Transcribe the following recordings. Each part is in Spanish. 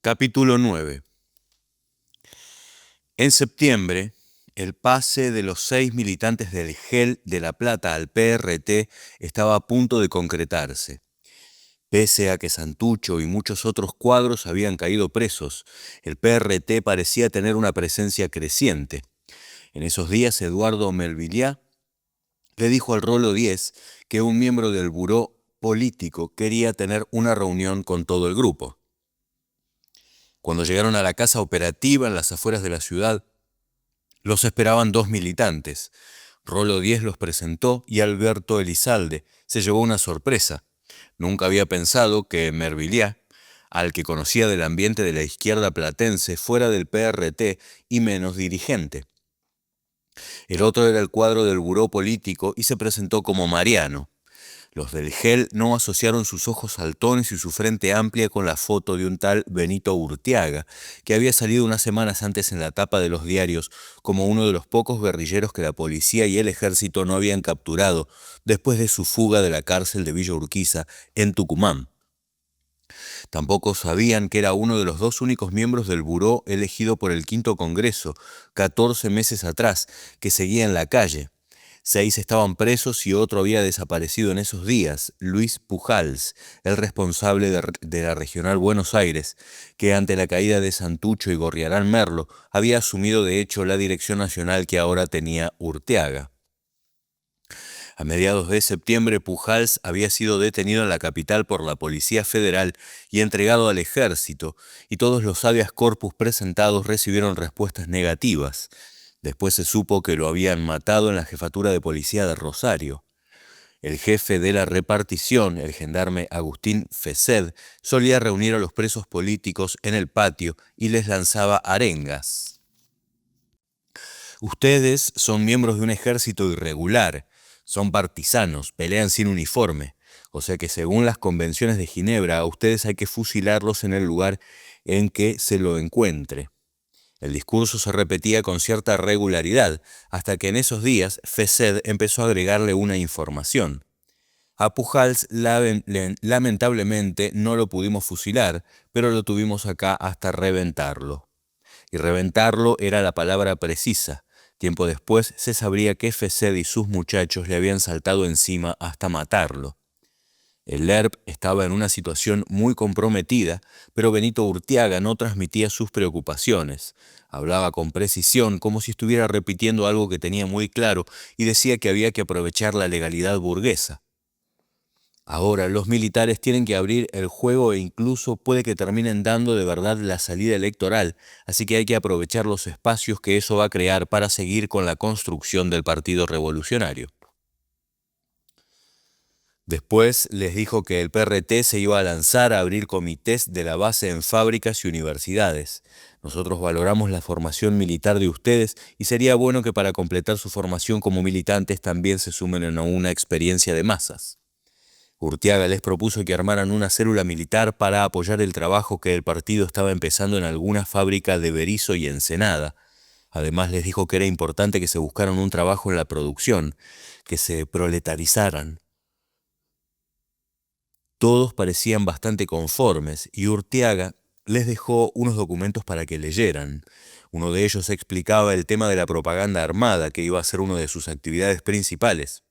Capítulo 9. En septiembre, el pase de los 6 militantes del GEL de La Plata al PRT estaba a punto de concretarse. Pese a que Santucho y muchos otros cuadros habían caído presos, el PRT parecía tener una presencia creciente. En esos días, Eduardo Melvillá le dijo al Rolo 10 que un miembro del buró político quería tener una reunión con todo el grupo. Cuando llegaron a la casa operativa en las afueras de la ciudad, los esperaban 2 militantes. Rolo 10 los presentó y Alberto Elizalde se llevó una sorpresa. Nunca había pensado que Mervillá, al que conocía del ambiente de la izquierda platense, fuera del PRT y menos dirigente. El otro era el cuadro del buró político y se presentó como Mariano. Los del GEL no asociaron sus ojos saltones y su frente amplia con la foto de un tal Benito Urteaga, que había salido unas semanas antes en la tapa de los diarios como uno de los pocos guerrilleros que la policía y el ejército no habían capturado después de su fuga de la cárcel de Villa Urquiza en Tucumán. Tampoco sabían que era uno de los 2 únicos miembros del buró elegido por el Quinto Congreso, 14 meses atrás, que seguía en la calle. 6 estaban presos y otro había desaparecido en esos días, Luis Pujals, el responsable de la Regional Buenos Aires, que ante la caída de Santucho y Gorriarán Merlo había asumido de hecho la dirección nacional que ahora tenía Urteaga. A mediados de septiembre, Pujals había sido detenido en la capital por la Policía Federal y entregado al ejército, y todos los habeas corpus presentados recibieron respuestas negativas. Después se supo que lo habían matado en la jefatura de policía de Rosario. El jefe de la repartición, el gendarme Agustín Fesed, solía reunir a los presos políticos en el patio y les lanzaba arengas. Ustedes son miembros de un ejército irregular, son partisanos, pelean sin uniforme, o sea que según las convenciones de Ginebra, a ustedes hay que fusilarlos en el lugar en que se lo encuentre. El discurso se repetía con cierta regularidad, hasta que en esos días Fesed empezó a agregarle una información. A Pujals lamentablemente no lo pudimos fusilar, pero lo tuvimos acá hasta reventarlo. Y reventarlo era la palabra precisa. Tiempo después se sabría que Fesed y sus muchachos le habían saltado encima hasta matarlo. El ERP estaba en una situación muy comprometida, pero Benito Urteaga no transmitía sus preocupaciones. Hablaba con precisión, como si estuviera repitiendo algo que tenía muy claro, y decía que había que aprovechar la legalidad burguesa. Ahora los militares tienen que abrir el juego e incluso puede que terminen dando de verdad la salida electoral, así que hay que aprovechar los espacios que eso va a crear para seguir con la construcción del Partido Revolucionario. Después les dijo que el PRT se iba a lanzar a abrir comités de la base en fábricas y universidades. Nosotros valoramos la formación militar de ustedes y sería bueno que para completar su formación como militantes también se sumen a una experiencia de masas. Urteaga les propuso que armaran una célula militar para apoyar el trabajo que el partido estaba empezando en alguna fábrica de Berisso y Ensenada. Además les dijo que era importante que se buscaran un trabajo en la producción, que se proletarizaran. Todos parecían bastante conformes y Urteaga les dejó unos documentos para que leyeran. Uno de ellos explicaba el tema de la propaganda armada, que iba a ser una de sus actividades principales.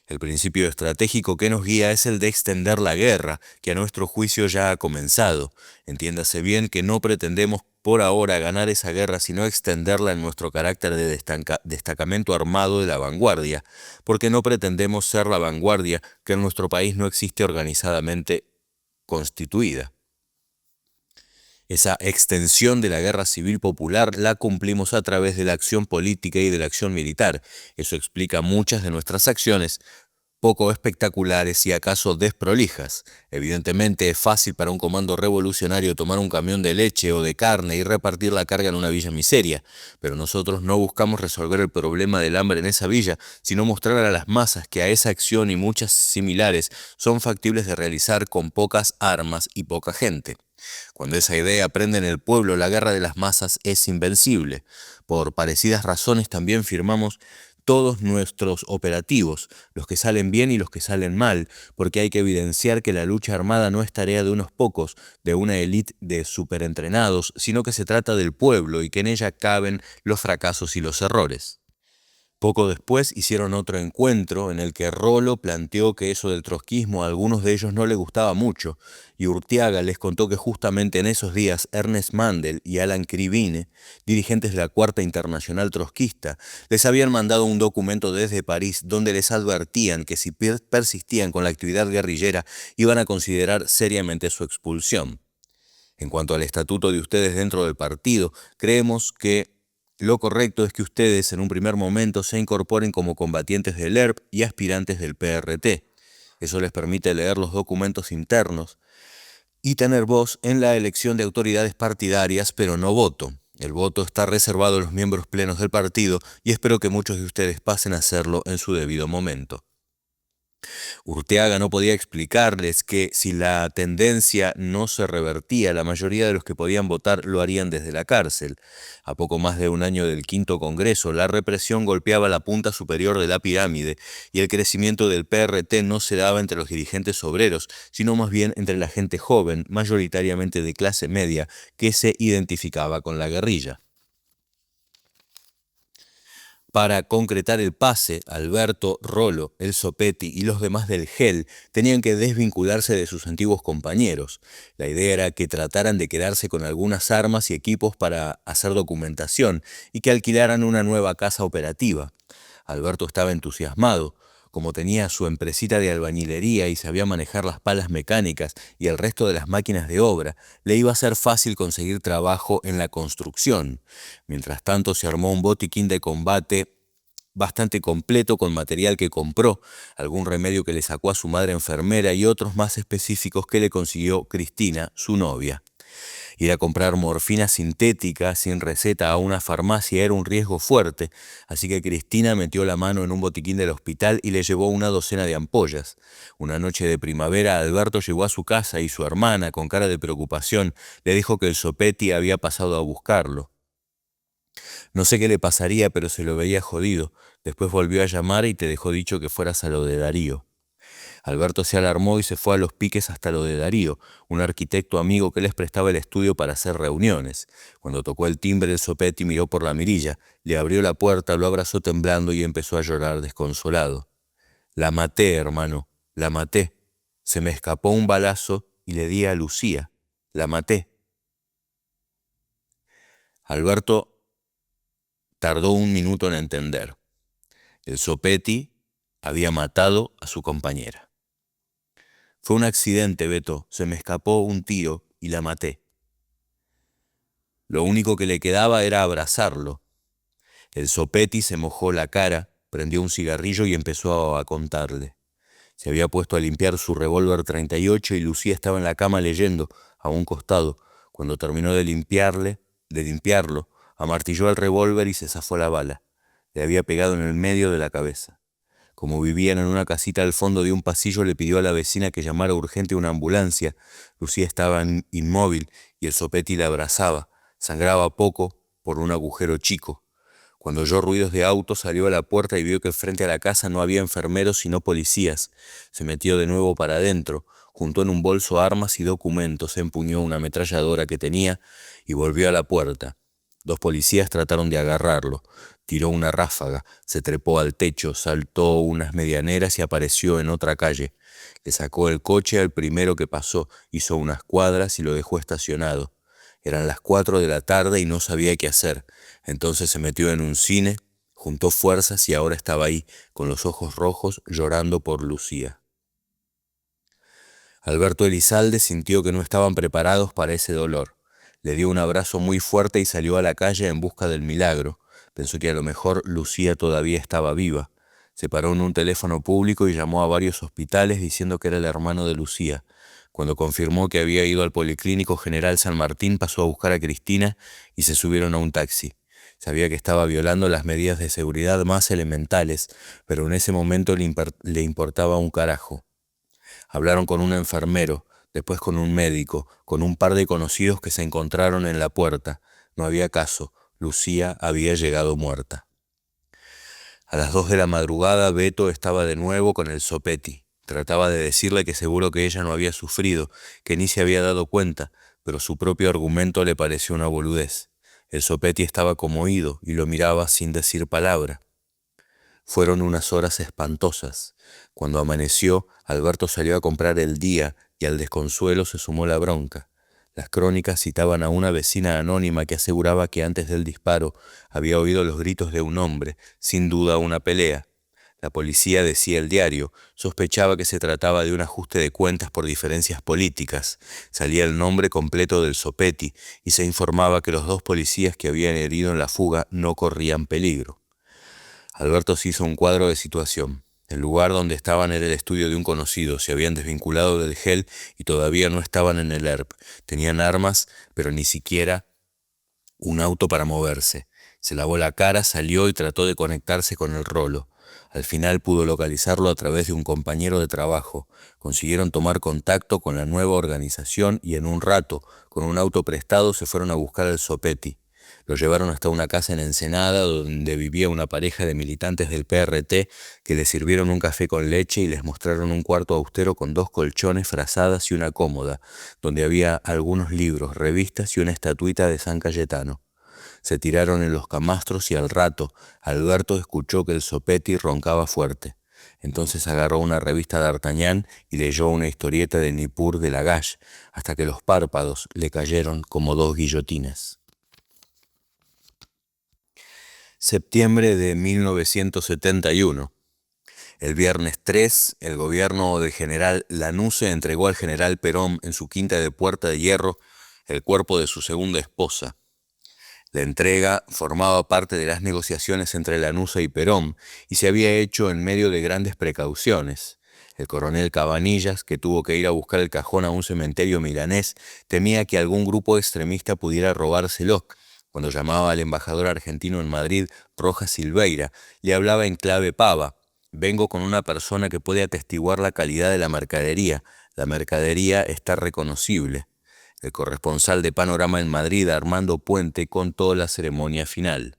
El principio estratégico que nos guía es el de extender la guerra, que a nuestro juicio ya ha comenzado. Entiéndase bien que no pretendemos por ahora ganar esa guerra, sino extenderla en nuestro carácter de destacamento armado de la vanguardia, porque no pretendemos ser la vanguardia que en nuestro país no existe organizadamente constituida. Esa extensión de la guerra civil popular la cumplimos a través de la acción política y de la acción militar. Eso explica muchas de nuestras acciones, poco espectaculares y acaso desprolijas. Evidentemente es fácil para un comando revolucionario tomar un camión de leche o de carne y repartir la carga en una villa miseria, pero nosotros no buscamos resolver el problema del hambre en esa villa, sino mostrar a las masas que a esa acción y muchas similares son factibles de realizar con pocas armas y poca gente. Cuando esa idea prende en el pueblo, la guerra de las masas es invencible. Por parecidas razones también firmamos todos nuestros operativos, los que salen bien y los que salen mal, porque hay que evidenciar que la lucha armada no es tarea de unos pocos, de una élite de superentrenados, sino que se trata del pueblo y que en ella caben los fracasos y los errores. Poco después hicieron otro encuentro en el que Rolo planteó que eso del trotskismo a algunos de ellos no le gustaba mucho, y Urtiaga les contó que justamente en esos días Ernest Mandel y Alan Krivine, dirigentes de la Cuarta Internacional Trotskista, les habían mandado un documento desde París donde les advertían que si persistían con la actividad guerrillera iban a considerar seriamente su expulsión. En cuanto al estatuto de ustedes dentro del partido, creemos que lo correcto es que ustedes en un primer momento se incorporen como combatientes del ERP y aspirantes del PRT. Eso les permite leer los documentos internos y tener voz en la elección de autoridades partidarias, pero no voto. El voto está reservado a los miembros plenos del partido y espero que muchos de ustedes pasen a hacerlo en su debido momento. Urteaga no podía explicarles que si la tendencia no se revertía, la mayoría de los que podían votar lo harían desde la cárcel. A poco más de un año del quinto Congreso, la represión golpeaba la punta superior de la pirámide y el crecimiento del PRT no se daba entre los dirigentes obreros, sino más bien entre la gente joven, mayoritariamente de clase media, que se identificaba con la guerrilla. Para concretar el pase, Alberto, Rolo, el Zopetti y los demás del GEL tenían que desvincularse de sus antiguos compañeros. La idea era que trataran de quedarse con algunas armas y equipos para hacer documentación y que alquilaran una nueva casa operativa. Alberto estaba entusiasmado. Como tenía su empresita de albañilería y sabía manejar las palas mecánicas y el resto de las máquinas de obra, le iba a ser fácil conseguir trabajo en la construcción. Mientras tanto, se armó un botiquín de combate bastante completo con material que compró, algún remedio que le sacó a su madre enfermera y otros más específicos que le consiguió Cristina, su novia. Ir a comprar morfina sintética sin receta a una farmacia era un riesgo fuerte, así que Cristina metió la mano en un botiquín del hospital y le llevó una docena de ampollas. Una noche de primavera, Alberto llegó a su casa y su hermana, con cara de preocupación, le dijo que el Zopetti había pasado a buscarlo. No sé qué le pasaría, pero se lo veía jodido. Después volvió a llamar y te dejó dicho que fueras a lo de Darío. Alberto se alarmó y se fue a los piques hasta lo de Darío, un arquitecto amigo que les prestaba el estudio para hacer reuniones. Cuando tocó el timbre, el Zopetti miró por la mirilla, le abrió la puerta, lo abrazó temblando y empezó a llorar desconsolado. La maté, hermano, la maté. Se me escapó un balazo y le di a Lucía. La maté. Alberto tardó un minuto en entender. El Zopetti había matado a su compañera. Fue un accidente, Beto. Se me escapó un tiro y la maté. Lo único que le quedaba era abrazarlo. El Zopetti se mojó la cara, prendió un cigarrillo y empezó a contarle. Se había puesto a limpiar su revólver 38 y Lucía estaba en la cama leyendo, a un costado. Cuando terminó de limpiarlo, amartilló el revólver y se zafó la bala. Le había pegado en el medio de la cabeza. Como vivían en una casita al fondo de un pasillo, le pidió a la vecina que llamara urgente una ambulancia. Lucía estaba inmóvil y el Zopetti la abrazaba. Sangraba poco por un agujero chico. Cuando oyó ruidos de auto, salió a la puerta y vio que frente a la casa no había enfermeros sino policías. Se metió de nuevo para adentro, juntó en un bolso armas y documentos, empuñó una ametralladora que tenía y volvió a la puerta. 2 policías trataron de agarrarlo. Tiró una ráfaga, se trepó al techo, saltó unas medianeras y apareció en otra calle. Le sacó el coche al primero que pasó, hizo unas cuadras y lo dejó estacionado. Eran las 4 de la tarde y no sabía qué hacer. Entonces se metió en un cine, juntó fuerzas y ahora estaba ahí, con los ojos rojos, llorando por Lucía. Alberto Elizalde sintió que no estaban preparados para ese dolor. Le dio un abrazo muy fuerte y salió a la calle en busca del milagro. Pensó que a lo mejor Lucía todavía estaba viva. Se paró en un teléfono público y llamó a varios hospitales diciendo que era el hermano de Lucía. Cuando confirmó que había ido al Policlínico General San Martín, pasó a buscar a Cristina y se subieron a un taxi. Sabía que estaba violando las medidas de seguridad más elementales, pero en ese momento le importaba un carajo. Hablaron con un enfermero, después con un médico, con un par de conocidos que se encontraron en la puerta. No había caso, Lucía había llegado muerta. A las 2 de la madrugada, Beto estaba de nuevo con el Zopetti. Trataba de decirle que seguro que ella no había sufrido, que ni se había dado cuenta, pero su propio argumento le pareció una boludez. El Zopetti estaba conmovido y lo miraba sin decir palabra. Fueron unas horas espantosas. Cuando amaneció, Alberto salió a comprar el día y al desconsuelo se sumó la bronca. Las crónicas citaban a una vecina anónima que aseguraba que antes del disparo había oído los gritos de un hombre, sin duda una pelea. La policía, decía el diario, sospechaba que se trataba de un ajuste de cuentas por diferencias políticas. Salía el nombre completo del Zopetti y se informaba que los 2 policías que habían herido en la fuga no corrían peligro. Alberto se hizo un cuadro de situación. El lugar donde estaban era el estudio de un conocido. Se habían desvinculado del GEL y todavía no estaban en el ERP. Tenían armas, pero ni siquiera un auto para moverse. Se lavó la cara, salió y trató de conectarse con el rolo. Al final pudo localizarlo a través de un compañero de trabajo. Consiguieron tomar contacto con la nueva organización y en un rato, con un auto prestado, se fueron a buscar al Zopetti. Lo llevaron hasta una casa en Ensenada donde vivía una pareja de militantes del PRT que les sirvieron un café con leche y les mostraron un cuarto austero con 2 colchones, frazadas y una cómoda, donde había algunos libros, revistas y una estatuita de San Cayetano. Se tiraron en los camastros y al rato Alberto escuchó que el Zopetti roncaba fuerte. Entonces agarró una revista de D'Artagnan y leyó una historieta de Nippur de Lagash, hasta que los párpados le cayeron como 2 guillotinas. Septiembre de 1971. El viernes 3, el gobierno del general Lanusse entregó al general Perón en su quinta de Puerta de Hierro el cuerpo de su segunda esposa. La entrega formaba parte de las negociaciones entre Lanusse y Perón y se había hecho en medio de grandes precauciones. El coronel Cabanillas, que tuvo que ir a buscar el cajón a un cementerio milanés, temía que algún grupo extremista pudiera robárselo. Cuando llamaba al embajador argentino en Madrid, Rojas Silveira, le hablaba en clave pava. Vengo con una persona que puede atestiguar la calidad de la mercadería. La mercadería está reconocible. El corresponsal de Panorama en Madrid, Armando Puente, contó la ceremonia final.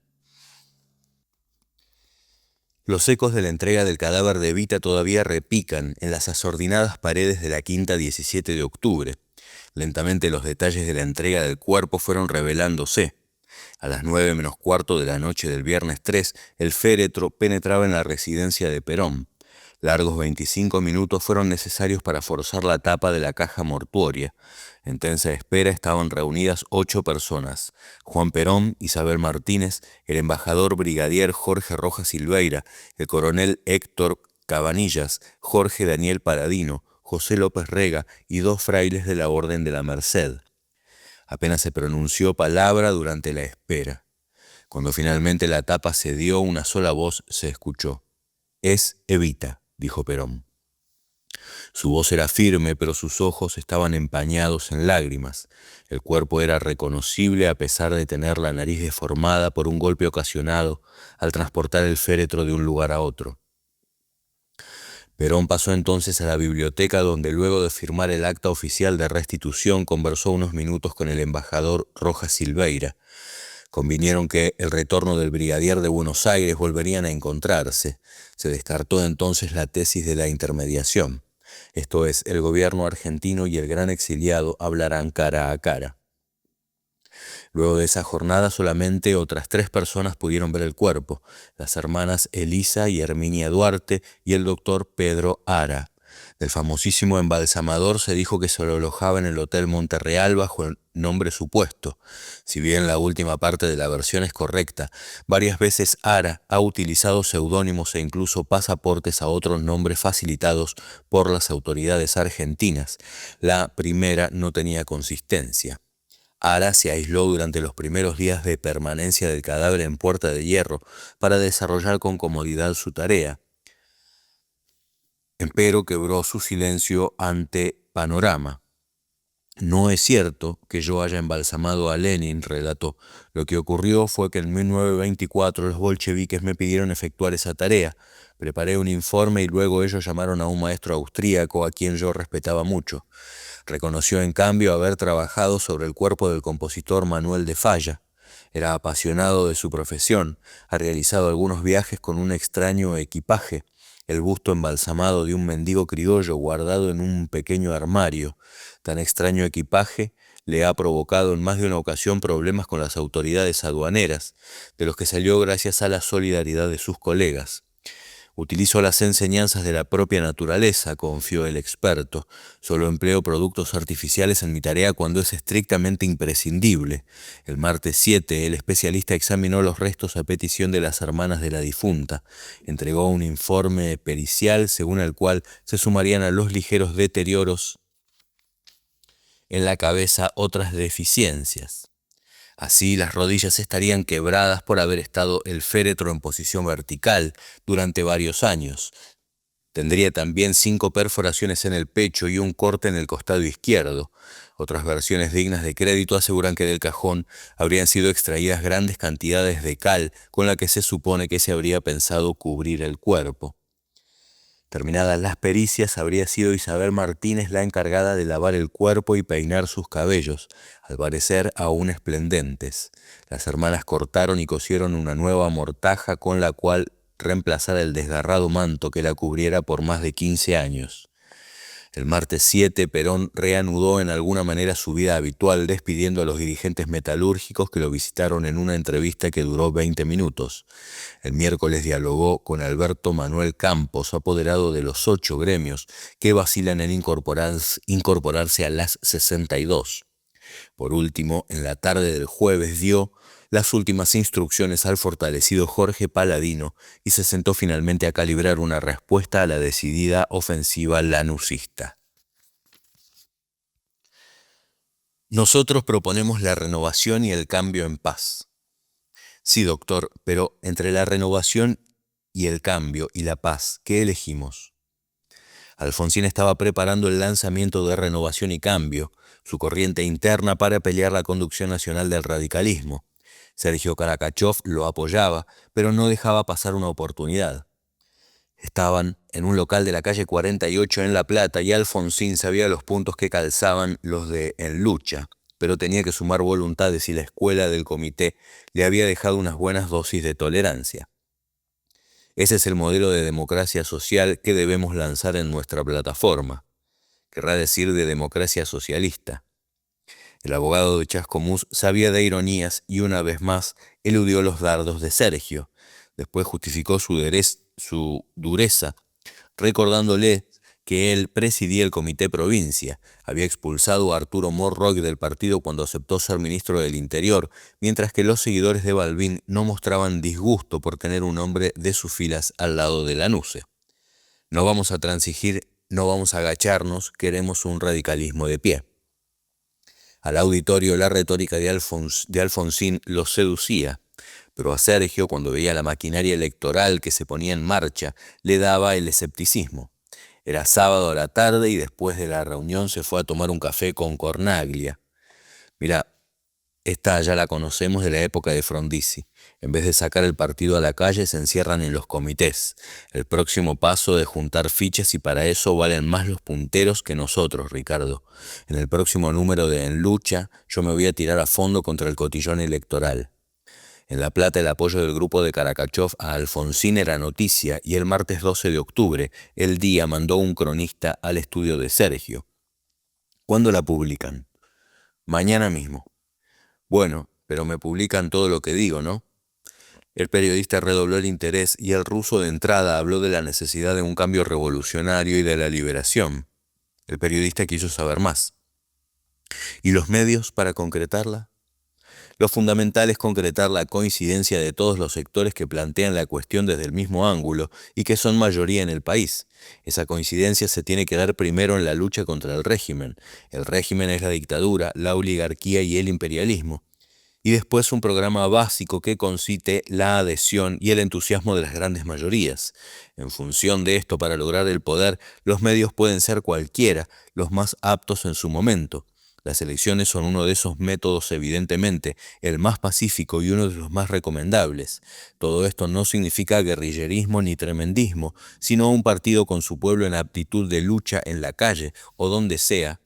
Los ecos de la entrega del cadáver de Evita todavía repican en las asordinadas paredes de la quinta 17 de octubre. Lentamente los detalles de la entrega del cuerpo fueron revelándose. A las 9 menos cuarto de la noche del viernes 3, el féretro penetraba en la residencia de Perón. Largos 25 minutos fueron necesarios para forzar la tapa de la caja mortuoria. En tensa espera estaban reunidas 8 personas: Juan Perón, Isabel Martínez, el embajador brigadier Jorge Rojas Silveira, el coronel Héctor Cabanillas, Jorge Daniel Paladino, José López Rega y 2 frailes de la Orden de la Merced. Apenas se pronunció palabra durante la espera. Cuando finalmente la tapa cedió, una sola voz se escuchó. «Es Evita», dijo Perón. Su voz era firme, pero sus ojos estaban empañados en lágrimas. El cuerpo era reconocible a pesar de tener la nariz deformada por un golpe ocasionado al transportar el féretro de un lugar a otro. Perón pasó entonces a la biblioteca donde luego de firmar el acta oficial de restitución conversó unos minutos con el embajador Rojas Silveira. Convinieron que el retorno del brigadier de Buenos Aires volverían a encontrarse. Se descartó entonces la tesis de la intermediación. Esto es, el gobierno argentino y el gran exiliado hablarán cara a cara. Luego de esa jornada solamente otras 3 personas pudieron ver el cuerpo: las hermanas Elisa y Herminia Duarte y el doctor Pedro Ara. Del famosísimo embalsamador se dijo que se lo alojaba en el Hotel Monterreal bajo el nombre supuesto. Si bien la última parte de la versión es correcta, varias veces Ara ha utilizado seudónimos e incluso pasaportes a otros nombres facilitados por las autoridades argentinas. La primera no tenía consistencia. Ara se aisló durante los primeros días de permanencia del cadáver en Puerta de Hierro para desarrollar con comodidad su tarea. Empero quebró su silencio ante Panorama. «No es cierto que yo haya embalsamado a Lenin», relató. «Lo que ocurrió fue que en 1924 los bolcheviques me pidieron efectuar esa tarea. Preparé un informe y luego ellos llamaron a un maestro austríaco a quien yo respetaba mucho. Reconoció en cambio haber trabajado sobre el cuerpo del compositor Manuel de Falla. Era apasionado de su profesión, ha realizado algunos viajes con un extraño equipaje, el busto embalsamado de un mendigo criollo guardado en un pequeño armario. Tan extraño equipaje le ha provocado en más de una ocasión problemas con las autoridades aduaneras, de los que salió gracias a la solidaridad de sus colegas. Utilizo las enseñanzas de la propia naturaleza, confió el experto. Solo empleo productos artificiales en mi tarea cuando es estrictamente imprescindible. El martes 7, el especialista examinó los restos a petición de las hermanas de la difunta. Entregó un informe pericial según el cual se sumarían a los ligeros deterioros en la cabeza otras deficiencias. Así, las rodillas estarían quebradas por haber estado el féretro en posición vertical durante varios años. Tendría también 5 perforaciones en el pecho y un corte en el costado izquierdo. Otras versiones dignas de crédito aseguran que del cajón habrían sido extraídas grandes cantidades de cal con la que se supone que se habría pensado cubrir el cuerpo. Terminadas las pericias, habría sido Isabel Martínez la encargada de lavar el cuerpo y peinar sus cabellos, al parecer aún esplendentes. Las hermanas cortaron y cosieron una nueva mortaja con la cual reemplazar el desgarrado manto que la cubriera por más de 15 años. El martes 7, Perón reanudó en alguna manera su vida habitual, despidiendo a los dirigentes metalúrgicos que lo visitaron en una entrevista que duró 20 minutos. El miércoles dialogó con Alberto Manuel Campos, apoderado de los 8 gremios que vacilan en incorporarse a las 62. Por último, en la tarde del jueves dio las últimas instrucciones al fortalecido Jorge Paladino y se sentó finalmente a calibrar una respuesta a la decidida ofensiva lanucista. Nosotros proponemos la renovación y el cambio en paz. Sí, doctor, pero entre la renovación y el cambio y la paz, ¿qué elegimos? Alfonsín estaba preparando el lanzamiento de Renovación y Cambio, su corriente interna para pelear la conducción nacional del radicalismo. Sergio Karakachov lo apoyaba, pero no dejaba pasar una oportunidad. Estaban en un local de la calle 48 en La Plata y Alfonsín sabía los puntos que calzaban los de En Lucha, pero tenía que sumar voluntades y la escuela del comité le había dejado unas buenas dosis de tolerancia. Ese es el modelo de democracia social que debemos lanzar en nuestra plataforma. Querrá decir de democracia socialista. El abogado de Chascomús sabía de ironías y una vez más eludió los dardos de Sergio. Después justificó su dureza, recordándole que él presidía el Comité Provincia, había expulsado a Arturo Morroy del partido cuando aceptó ser ministro del Interior, mientras que los seguidores de Balbín no mostraban disgusto por tener un hombre de sus filas al lado de Lanusse. No vamos a transigir, no vamos a agacharnos, queremos un radicalismo de pie. Al auditorio la retórica de Alfonsín lo seducía, pero a Sergio, cuando veía la maquinaria electoral que se ponía en marcha, le daba el escepticismo. Era sábado a la tarde y después de la reunión se fue a tomar un café con Cornaglia. Mira, esta ya la conocemos de la época de Frondizi. En vez de sacar el partido a la calle, se encierran en los comités. El próximo paso es juntar fichas y para eso valen más los punteros que nosotros, Ricardo. En el próximo número de En Lucha, yo me voy a tirar a fondo contra el cotillón electoral. En La Plata el apoyo del grupo de Karakachov a Alfonsín era noticia y el martes 12 de octubre, El Día mandó un cronista al estudio de Sergio. ¿Cuándo la publican? Mañana mismo. Bueno, pero me publican todo lo que digo, ¿no? El periodista redobló el interés y el ruso de entrada habló de la necesidad de un cambio revolucionario y de la liberación. El periodista quiso saber más. ¿Y los medios para concretarla? Lo fundamental es concretar la coincidencia de todos los sectores que plantean la cuestión desde el mismo ángulo y que son mayoría en el país. Esa coincidencia se tiene que dar primero en la lucha contra el régimen. El régimen es la dictadura, la oligarquía y el imperialismo. Y después un programa básico que concite la adhesión y el entusiasmo de las grandes mayorías. En función de esto, para lograr el poder, los medios pueden ser cualquiera, los más aptos en su momento. Las elecciones son uno de esos métodos, evidentemente, el más pacífico y uno de los más recomendables. Todo esto no significa guerrillerismo ni tremendismo, sino un partido con su pueblo en aptitud de lucha en la calle o donde sea,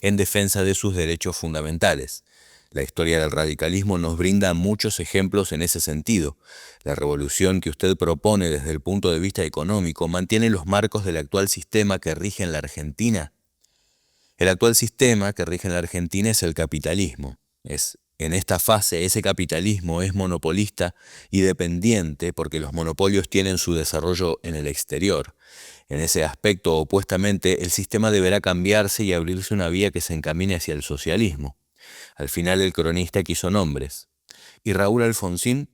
en defensa de sus derechos fundamentales. La historia del radicalismo nos brinda muchos ejemplos en ese sentido. La revolución que usted propone desde el punto de vista económico mantiene los marcos del actual sistema que rige en la Argentina. El actual sistema que rige en la Argentina es el capitalismo. En esta fase ese capitalismo es monopolista y dependiente porque los monopolios tienen su desarrollo en el exterior. En ese aspecto, opuestamente, el sistema deberá cambiarse y abrirse una vía que se encamine hacia el socialismo. Al final el cronista quiso nombres. ¿Y Raúl Alfonsín?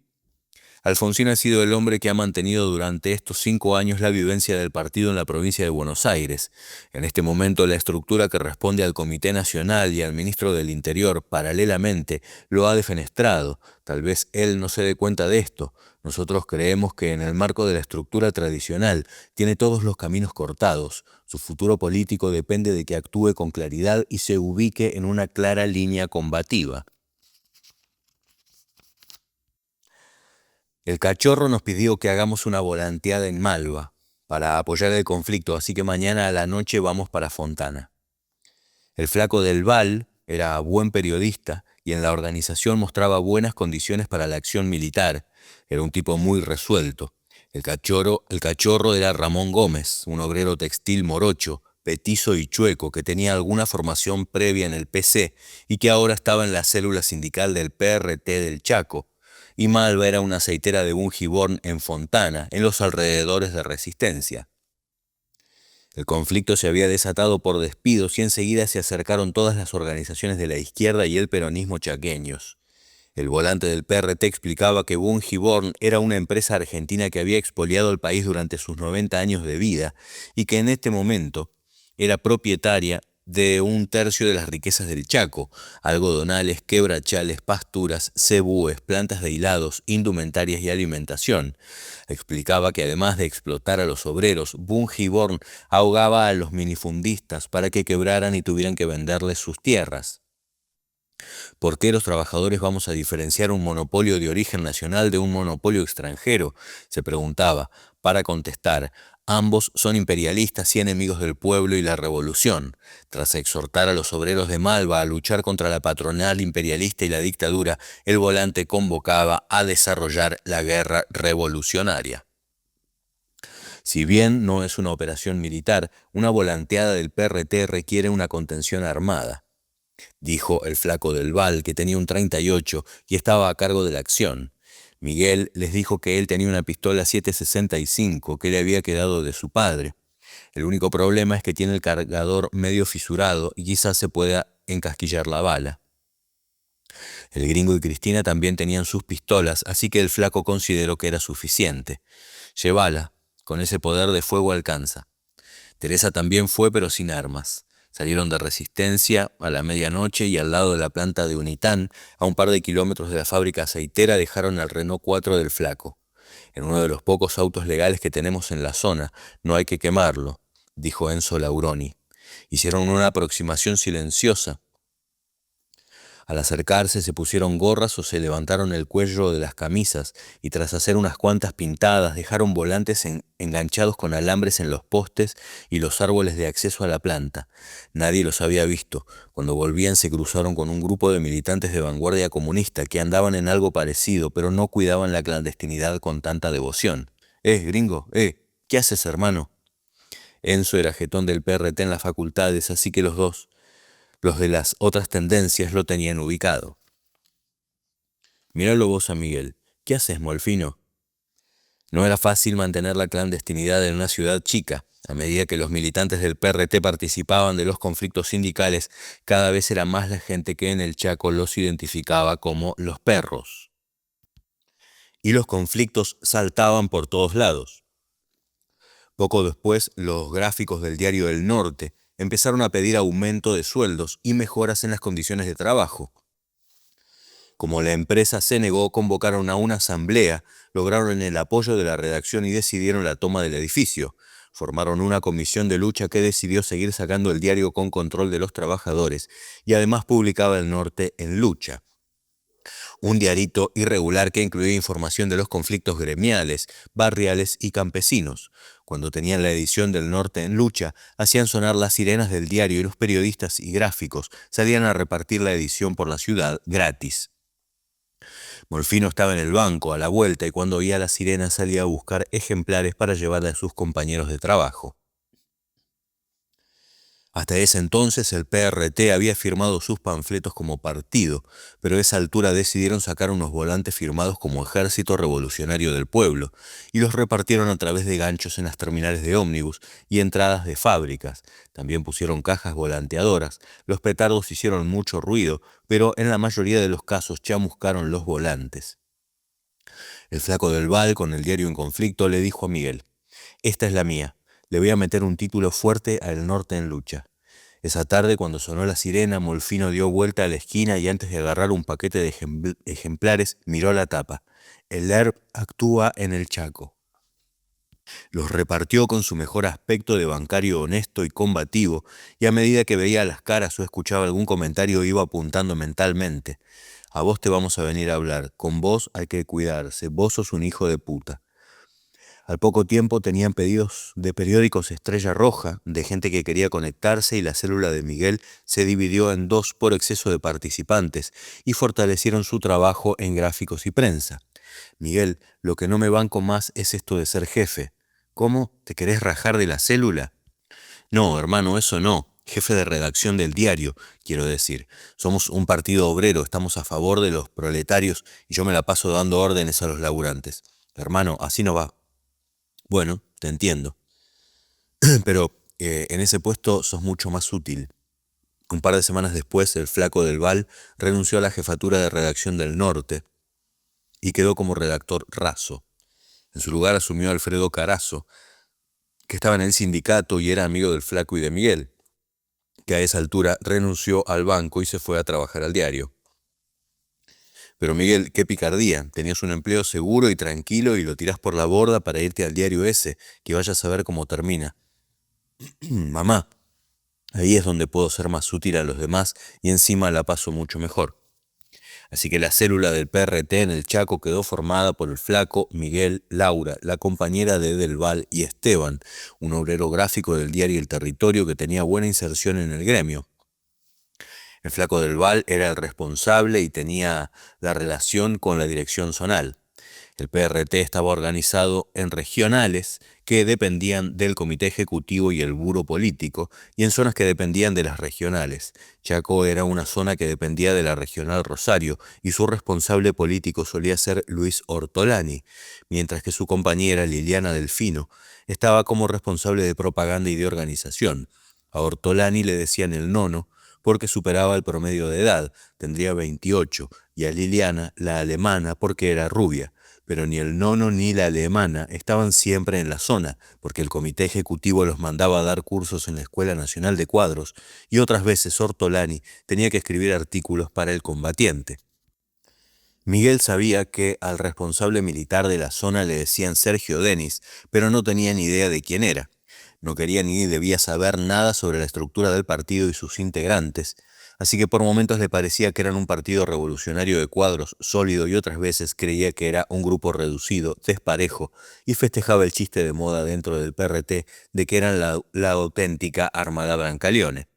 Alfonsín ha sido el hombre que ha mantenido durante estos 5 años la vivencia del partido en la provincia de Buenos Aires. En este momento la estructura que responde al Comité Nacional y al Ministro del Interior, paralelamente, lo ha defenestrado. Tal vez él no se dé cuenta de esto. Nosotros creemos que en el marco de la estructura tradicional tiene todos los caminos cortados. Su futuro político depende de que actúe con claridad y se ubique en una clara línea combativa. El cachorro nos pidió que hagamos una volanteada en Malva para apoyar el conflicto, así que mañana a la noche vamos para Fontana. El flaco del Val era buen periodista y en la organización mostraba buenas condiciones para la acción militar. Era un tipo muy resuelto. El cachorro era Ramón Gómez, un obrero textil morocho, petizo y chueco, que tenía alguna formación previa en el PC y que ahora estaba en la célula sindical del PRT del Chaco. Y Malva era una aceitera de Bungiborn en Fontana, en los alrededores de Resistencia. El conflicto se había desatado por despidos y enseguida se acercaron todas las organizaciones de la izquierda y el peronismo chaqueños. El volante del PRT explicaba que Bungiborn era una empresa argentina que había expoliado el país durante sus 90 años de vida y que en este momento era propietaria de 1/3 de las riquezas del Chaco: algodonales, quebrachales, pasturas, cebúes, plantas de hilados, indumentarias y alimentación. Explicaba que además de explotar a los obreros, Bungiborn ahogaba a los minifundistas para que quebraran y tuvieran que venderles sus tierras. ¿Por qué los trabajadores vamos a diferenciar un monopolio de origen nacional de un monopolio extranjero?, se preguntaba. Para contestar, ambos son imperialistas y enemigos del pueblo y la revolución. Tras exhortar a los obreros de Malva a luchar contra la patronal imperialista y la dictadura, el volante convocaba a desarrollar la guerra revolucionaria. Si bien no es una operación militar, una volanteada del PRT requiere una contención armada, dijo el flaco del Val, que tenía un 38 y estaba a cargo de la acción. Miguel les dijo que él tenía una pistola 7.65 que le había quedado de su padre. El único problema es que tiene el cargador medio fisurado y quizás se pueda encasquillar la bala. El gringo y Cristina también tenían sus pistolas, así que el flaco consideró que era suficiente. Llévala, con ese poder de fuego alcanza. Teresa también fue, pero sin armas. Salieron de Resistencia a la medianoche y al lado de la planta de Unitán, a un par de kilómetros de la fábrica aceitera, dejaron el Renault 4 del flaco. En uno de los pocos autos legales que tenemos en la zona, no hay que quemarlo, dijo Enzo Lauroni. Hicieron una aproximación silenciosa. Al acercarse se pusieron gorras o se levantaron el cuello de las camisas y tras hacer unas cuantas pintadas dejaron volantes enganchados con alambres en los postes y los árboles de acceso a la planta. Nadie los había visto. Cuando volvían se cruzaron con un grupo de militantes de vanguardia comunista que andaban en algo parecido, pero no cuidaban la clandestinidad con tanta devoción. Gringo, ¿qué haces, hermano? Enzo era jetón del PRT en las facultades, así que los de las otras tendencias lo tenían ubicado. Míralo vos a Miguel. ¿Qué haces, Molfino? No era fácil mantener la clandestinidad en una ciudad chica. A medida que los militantes del PRT participaban de los conflictos sindicales, cada vez era más la gente que en el Chaco los identificaba como los perros. Y los conflictos saltaban por todos lados. Poco después, los gráficos del Diario del Norte empezaron a pedir aumento de sueldos y mejoras en las condiciones de trabajo. Como la empresa se negó, convocaron a una asamblea, lograron el apoyo de la redacción y decidieron la toma del edificio. Formaron una comisión de lucha que decidió seguir sacando el diario con control de los trabajadores y además publicaba El Norte en Lucha, un diarito irregular que incluía información de los conflictos gremiales, barriales y campesinos. Cuando tenían la edición del Norte en lucha, hacían sonar las sirenas del diario y los periodistas y gráficos salían a repartir la edición por la ciudad gratis. Molfino estaba en el banco a la vuelta y cuando oía las sirenas salía a buscar ejemplares para llevarle a sus compañeros de trabajo. Hasta ese entonces el PRT había firmado sus panfletos como partido, pero a esa altura decidieron sacar unos volantes firmados como Ejército Revolucionario del Pueblo y los repartieron a través de ganchos en las terminales de ómnibus y entradas de fábricas. También pusieron cajas volanteadoras. Los petardos hicieron mucho ruido, pero en la mayoría de los casos chamuscaron los volantes. El flaco del Val, con el diario en conflicto, le dijo a Miguel: «Esta es la mía. Le voy a meter un título fuerte a El Norte en lucha». Esa tarde, cuando sonó la sirena, Molfino dio vuelta a la esquina y antes de agarrar un paquete de ejemplares, miró la tapa. El ERP actúa en el Chaco. Los repartió con su mejor aspecto de bancario honesto y combativo, y a medida que veía las caras o escuchaba algún comentario iba apuntando mentalmente: «A vos te vamos a venir a hablar, con vos hay que cuidarse, vos sos un hijo de puta». Al poco tiempo tenían pedidos de periódicos Estrella Roja, de gente que quería conectarse, y la célula de Miguel se dividió en dos por exceso de participantes y fortalecieron su trabajo en gráficos y prensa. «Miguel, lo que no me banco más es esto de ser jefe». «¿Cómo? ¿Te querés rajar de la célula?» «No, hermano, eso no. Jefe de redacción del diario, quiero decir. Somos un partido obrero, estamos a favor de los proletarios y yo me la paso dando órdenes a los laburantes. Hermano, así no va». «Bueno, te entiendo. Pero en ese puesto sos mucho más útil». Un par de semanas después, el flaco del Val renunció a la jefatura de redacción del Norte y quedó como redactor raso. En su lugar asumió Alfredo Carazo, que estaba en el sindicato y era amigo del flaco y de Miguel, que a esa altura renunció al banco y se fue a trabajar al diario. «Pero Miguel, qué picardía. Tenías un empleo seguro y tranquilo y lo tirás por la borda para irte al diario ese, que vayas a ver cómo termina». «Mamá, ahí es donde puedo ser más útil a los demás y encima la paso mucho mejor». Así que la célula del PRT en el Chaco quedó formada por el flaco, Miguel, Laura, la compañera de Del Val y Esteban, un obrero gráfico del diario El Territorio que tenía buena inserción en el gremio. El flaco del Val era el responsable y tenía la relación con la dirección zonal. El PRT estaba organizado en regionales que dependían del comité ejecutivo y el buro político, y en zonas que dependían de las regionales. Chaco era una zona que dependía de la regional Rosario, y su responsable político solía ser Luis Ortolani, mientras que su compañera Liliana Delfino estaba como responsable de propaganda y de organización. A Ortolani le decían el nono, porque superaba el promedio de edad, tendría 28, y a Liliana la alemana porque era rubia. Pero ni el nono ni la alemana estaban siempre en la zona, porque el comité ejecutivo los mandaba a dar cursos en la Escuela Nacional de Cuadros, y otras veces Ortolani tenía que escribir artículos para El Combatiente. Miguel sabía que al responsable militar de la zona le decían Sergio Denis, pero no tenía ni idea de quién era. No quería ni debía saber nada sobre la estructura del partido y sus integrantes, así que por momentos le parecía que eran un partido revolucionario de cuadros sólido y otras veces creía que era un grupo reducido, desparejo, y festejaba el chiste de moda dentro del PRT de que eran la auténtica Armada Brancaleone.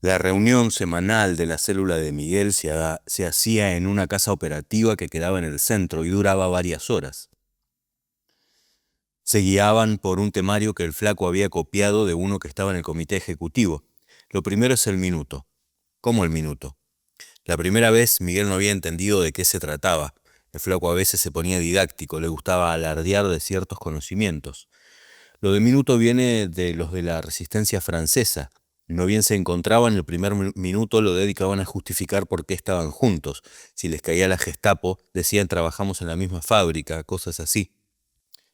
La reunión semanal de la célula de Miguel se hacía en una casa operativa que quedaba en el centro y duraba varias horas. Se guiaban por un temario que el flaco había copiado de uno que estaba en el comité ejecutivo. Lo primero es el minuto. ¿Cómo el minuto? La primera vez Miguel no había entendido de qué se trataba. El flaco a veces se ponía didáctico, le gustaba alardear de ciertos conocimientos. Lo de minuto viene de los de la resistencia francesa. No bien se encontraban, el primer minuto lo dedicaban a justificar por qué estaban juntos. Si les caía la Gestapo, decían trabajamos en la misma fábrica, cosas así.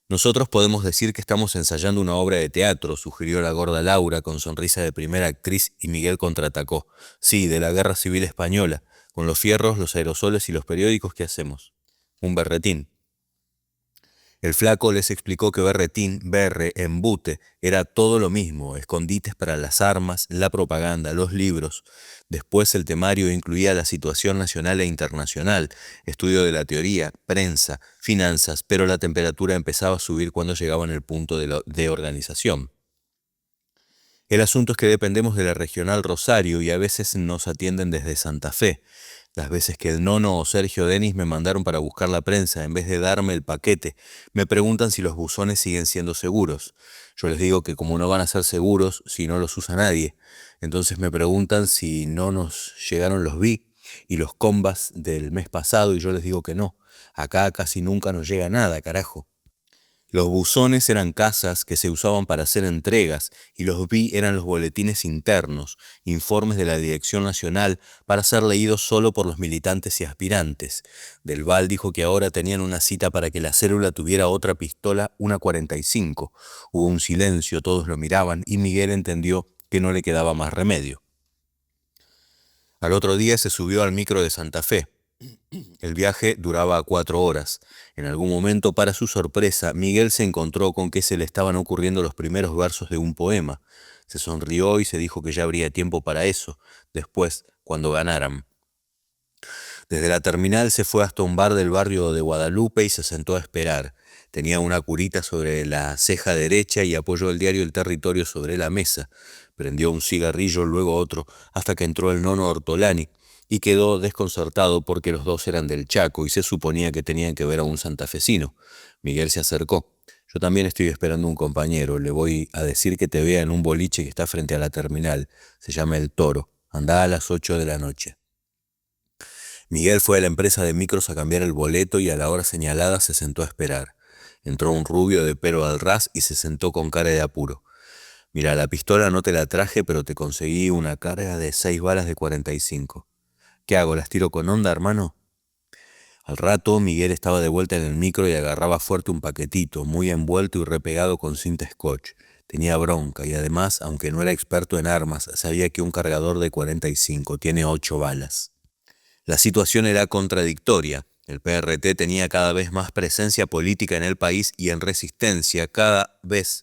«Nosotros podemos decir que estamos ensayando una obra de teatro», sugirió la gorda Laura con sonrisa de primera actriz, y Miguel contraatacó: «Sí, de la Guerra Civil Española, con los fierros, los aerosoles y los periódicos, ¿qué hacemos? Un berretín». El flaco les explicó que berretín, berre, embute, era todo lo mismo, escondites para las armas, la propaganda, los libros. Después el temario incluía la situación nacional e internacional, estudio de la teoría, prensa, finanzas, pero la temperatura empezaba a subir cuando llegaban al punto de organización. El asunto es que dependemos de la regional Rosario y a veces nos atienden desde Santa Fe. Las veces que el Nono o Sergio Denis me mandaron para buscar la prensa, en vez de darme el paquete, me preguntan si los buzones siguen siendo seguros. Yo les digo que como no van a ser seguros si no los usa nadie. Entonces me preguntan si no nos llegaron los BI y los combas del mes pasado y yo les digo que no. Acá casi nunca nos llega nada, carajo. Los buzones eran casas que se usaban para hacer entregas y los BI eran los boletines internos, informes de la Dirección Nacional para ser leídos solo por los militantes y aspirantes. Del Val dijo que ahora tenían una cita para que la célula tuviera otra pistola, una 45. Hubo un silencio, todos lo miraban y Miguel entendió que no le quedaba más remedio. Al otro día se subió al micro de Santa Fe. El viaje duraba 4 horas. En algún momento, para su sorpresa, Miguel se encontró con que se le estaban ocurriendo los primeros versos de un poema. Se sonrió y se dijo que ya habría tiempo para eso, después, cuando ganaran. Desde la terminal se fue hasta un bar del barrio de Guadalupe y se sentó a esperar. Tenía una curita sobre la ceja derecha y apoyó el diario El Territorio sobre la mesa. Prendió un cigarrillo, luego otro, hasta que entró el Nono Ortolani, y quedó desconcertado porque los dos eran del Chaco y se suponía que tenían que ver a un santafesino. Miguel se acercó. Yo también estoy esperando un compañero. Le voy a decir que te vea en un boliche que está frente a la terminal. Se llama El Toro. Andá a las 8 de la noche. Miguel fue a la empresa de micros a cambiar el boleto y a la hora señalada se sentó a esperar. Entró un rubio de pelo al ras y se sentó con cara de apuro. Mira, la pistola no te la traje, pero te conseguí una carga de 6 balas de 45. ¿Qué hago? ¿Las tiro con onda, hermano? Al rato, Miguel estaba de vuelta en el micro y agarraba fuerte un paquetito, muy envuelto y repegado con cinta scotch. Tenía bronca y además, aunque no era experto en armas, sabía que un cargador de 45 tiene 8 balas. La situación era contradictoria. El PRT tenía cada vez más presencia política en el país y en resistencia cada vez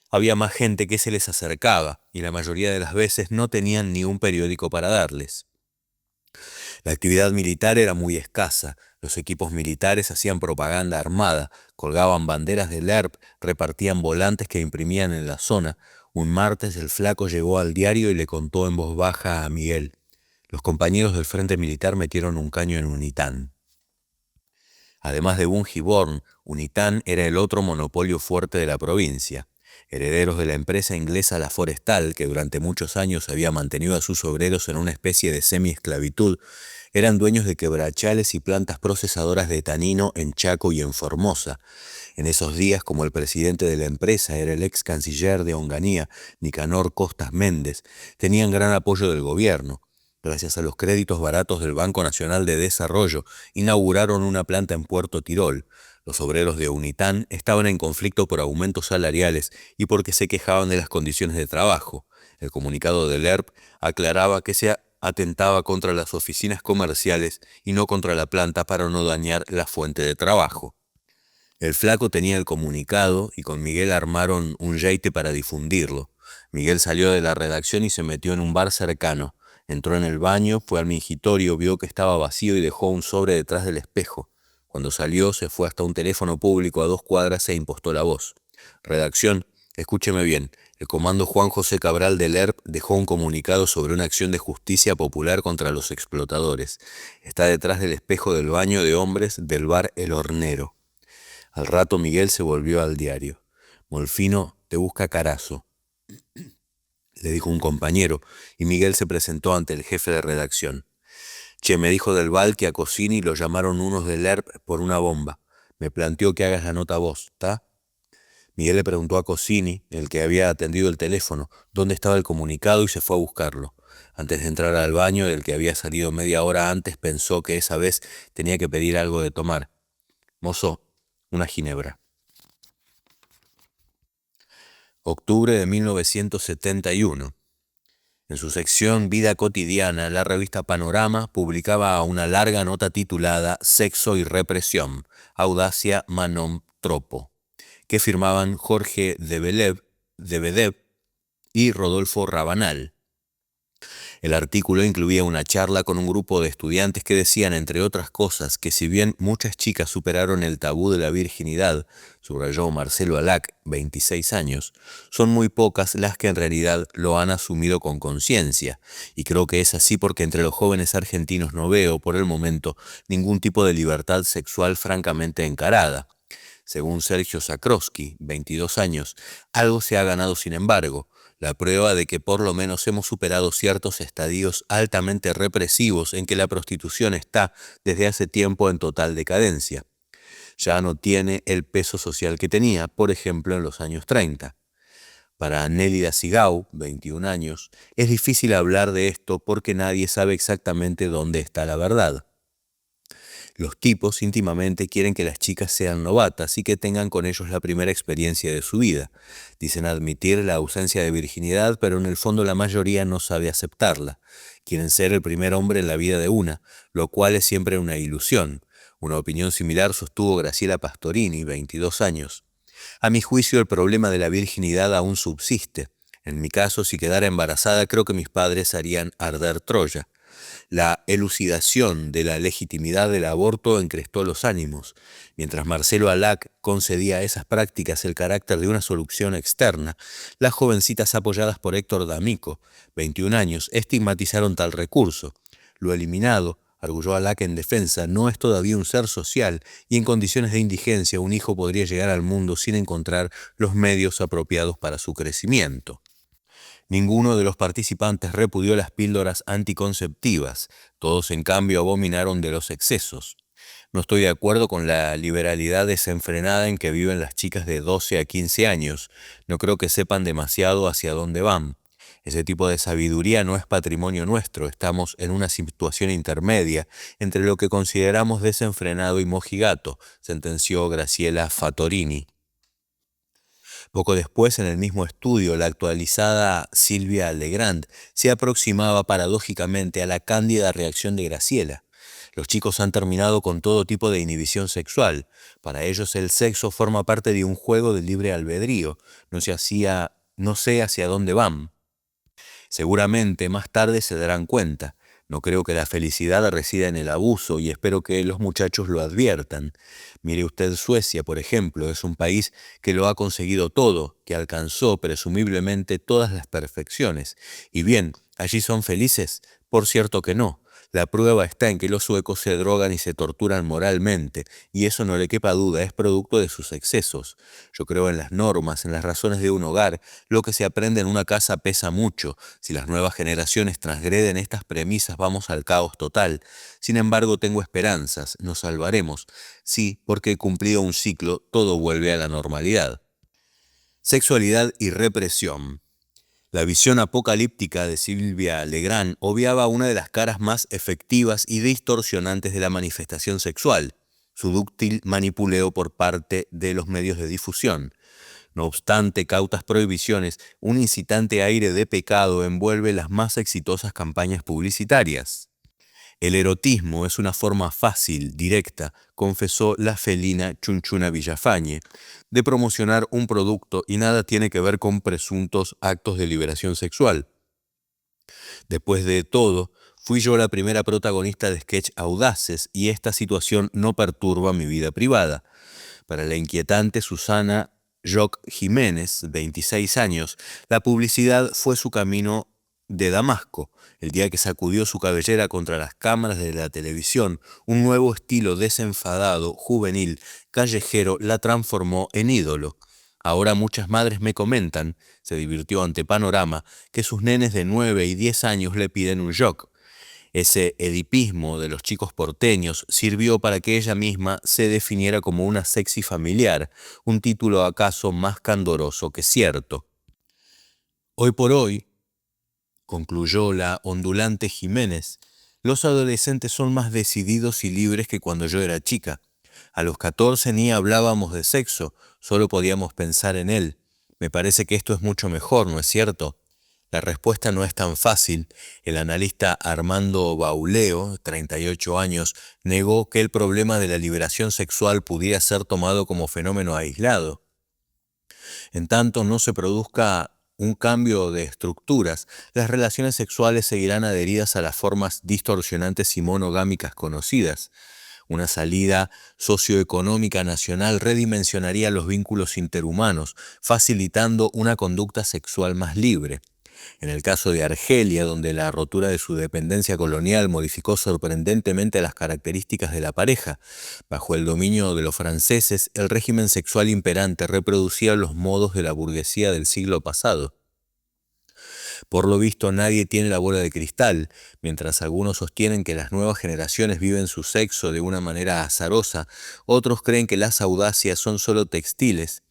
había más gente que se les acercaba y la mayoría de las veces no tenían ni un periódico para darles. La actividad militar era muy escasa. Los equipos militares hacían propaganda armada, colgaban banderas del ERP, repartían volantes que imprimían en la zona. Un martes el flaco llegó al diario y le contó en voz baja a Miguel. Los compañeros del frente militar metieron un caño en Unitán. Además de Bungiborn, Unitán era el otro monopolio fuerte de la provincia. Herederos de la empresa inglesa La Forestal, que durante muchos años había mantenido a sus obreros en una especie de semi-esclavitud, eran dueños de quebrachales y plantas procesadoras de tanino en Chaco y en Formosa. En esos días, como el presidente de la empresa era el ex canciller de Onganía, Nicanor Costas Méndez, tenían gran apoyo del gobierno. Gracias a los créditos baratos del Banco Nacional de Desarrollo, inauguraron una planta en Puerto Tirol. Los obreros de Unitán estaban en conflicto por aumentos salariales y porque se quejaban de las condiciones de trabajo. El comunicado del ERP aclaraba que se atentaba contra las oficinas comerciales y no contra la planta para no dañar la fuente de trabajo. El flaco tenía el comunicado y con Miguel armaron un jeite para difundirlo. Miguel salió de la redacción y se metió en un bar cercano. Entró en el baño, fue al mingitorio, vio que estaba vacío y dejó un sobre detrás del espejo. Cuando salió, se fue hasta un teléfono público a 2 cuadras e impostó la voz. Redacción, escúcheme bien. El comando Juan José Cabral del ERP dejó un comunicado sobre una acción de justicia popular contra los explotadores. Está detrás del espejo del baño de hombres del bar El Hornero. Al rato Miguel se volvió al diario. Molfino te busca Carazo, le dijo un compañero, y Miguel se presentó ante el jefe de redacción. Che, me dijo del Val que a Cosini lo llamaron unos del ERP por una bomba. Me planteó que hagas la nota vos, ¿tá? Miguel le preguntó a Cosini, el que había atendido el teléfono, dónde estaba el comunicado y se fue a buscarlo. Antes de entrar al baño, el que había salido media hora antes pensó que esa vez tenía que pedir algo de tomar. Mozo, una ginebra. Octubre de 1971. En su sección Vida Cotidiana, la revista Panorama publicaba una larga nota titulada Sexo y Represión, Audacia, Tropo, que firmaban Jorge Debedev y Rodolfo Rabanal. El artículo incluía una charla con un grupo de estudiantes que decían, entre otras cosas, que si bien muchas chicas superaron el tabú de la virginidad, subrayó Marcelo Alac, 26 años, son muy pocas las que en realidad lo han asumido con conciencia. Y creo que es así porque entre los jóvenes argentinos no veo, por el momento, ningún tipo de libertad sexual francamente encarada. Según Sergio Sakrowski, 22 años, algo se ha ganado sin embargo, la prueba de que por lo menos hemos superado ciertos estadios altamente represivos en que la prostitución está desde hace tiempo en total decadencia. Ya no tiene el peso social que tenía, por ejemplo, en los años 30. Para Nélida Sigau, 21 años, es difícil hablar de esto porque nadie sabe exactamente dónde está la verdad. Los tipos íntimamente quieren que las chicas sean novatas y que tengan con ellos la primera experiencia de su vida. Dicen admitir la ausencia de virginidad, pero en el fondo la mayoría no sabe aceptarla. Quieren ser el primer hombre en la vida de una, lo cual es siempre una ilusión. Una opinión similar sostuvo Graciela Pastorini, 22 años. A mi juicio, el problema de la virginidad aún subsiste. En mi caso, si quedara embarazada, creo que mis padres harían arder Troya. La elucidación de la legitimidad del aborto encrespó los ánimos. Mientras Marcelo Alac concedía a esas prácticas el carácter de una solución externa, las jovencitas apoyadas por Héctor D'Amico, 21 años, estigmatizaron tal recurso. Lo eliminado, arguyó Alac en defensa, no es todavía un ser social y en condiciones de indigencia un hijo podría llegar al mundo sin encontrar los medios apropiados para su crecimiento. Ninguno de los participantes repudió las píldoras anticonceptivas, todos en cambio abominaron de los excesos. No estoy de acuerdo con la liberalidad desenfrenada en que viven las chicas de 12 a 15 años, no creo que sepan demasiado hacia dónde van. Ese tipo de sabiduría no es patrimonio nuestro, estamos en una situación intermedia entre lo que consideramos desenfrenado y mojigato, sentenció Graciela Fattorini. Poco después, en el mismo estudio, la actualizada Silvia Legrand se aproximaba paradójicamente a la cándida reacción de Graciela. Los chicos han terminado con todo tipo de inhibición sexual. Para ellos el sexo forma parte de un juego de libre albedrío. No sé hacia dónde van. Seguramente más tarde se darán cuenta. No creo que la felicidad resida en el abuso y espero que los muchachos lo adviertan. Mire usted Suecia, por ejemplo, es un país que lo ha conseguido todo, que alcanzó presumiblemente todas las perfecciones. Y bien, ¿allí son felices? Por cierto que no. La prueba está en que los suecos se drogan y se torturan moralmente, y eso no le quepa duda, es producto de sus excesos. Yo creo en las normas, en las razones de un hogar. Lo que se aprende en una casa pesa mucho. Si las nuevas generaciones transgreden estas premisas, vamos al caos total. Sin embargo, tengo esperanzas, nos salvaremos. Sí, porque cumplido un ciclo, todo vuelve a la normalidad. Sexualidad y represión. La visión apocalíptica de Silvia Legrand obviaba una de las caras más efectivas y distorsionantes de la manifestación sexual, su dúctil manipuleo por parte de los medios de difusión. No obstante cautas prohibiciones, un incitante aire de pecado envuelve las más exitosas campañas publicitarias. El erotismo es una forma fácil, directa, confesó la felina Chunchuna Villafañe, de promocionar un producto y nada tiene que ver con presuntos actos de liberación sexual. Después de todo, fui yo la primera protagonista de sketch audaces y esta situación no perturba mi vida privada. Para la inquietante Susana Joc Jiménez, 26 años, la publicidad fue su camino de Damasco. El día que sacudió su cabellera contra las cámaras de la televisión, un nuevo estilo desenfadado, juvenil, callejero, la transformó en ídolo. Ahora muchas madres me comentan, se divirtió ante Panorama, que sus nenes de 9 y 10 años le piden un joc. Ese edipismo de los chicos porteños sirvió para que ella misma se definiera como una sexy familiar, un título acaso más candoroso que cierto. Hoy por hoy, concluyó la ondulante Jiménez, los adolescentes son más decididos y libres que cuando yo era chica. A los 14 ni hablábamos de sexo, solo podíamos pensar en él. Me parece que esto es mucho mejor, ¿no es cierto? La respuesta no es tan fácil. El analista Armando Bauleo, 38 años, negó que el problema de la liberación sexual pudiera ser tomado como fenómeno aislado. En tanto no se produzca un cambio de estructuras, las relaciones sexuales seguirán adheridas a las formas distorsionantes y monogámicas conocidas. Una salida socioeconómica nacional redimensionaría los vínculos interhumanos, facilitando una conducta sexual más libre. En el caso de Argelia, donde la rotura de su dependencia colonial modificó sorprendentemente las características de la pareja, bajo el dominio de los franceses, el régimen sexual imperante reproducía los modos de la burguesía del siglo pasado. Por lo visto, nadie tiene la bola de cristal. Mientras algunos sostienen que las nuevas generaciones viven su sexo de una manera azarosa, otros creen que las audacias son solo textiles,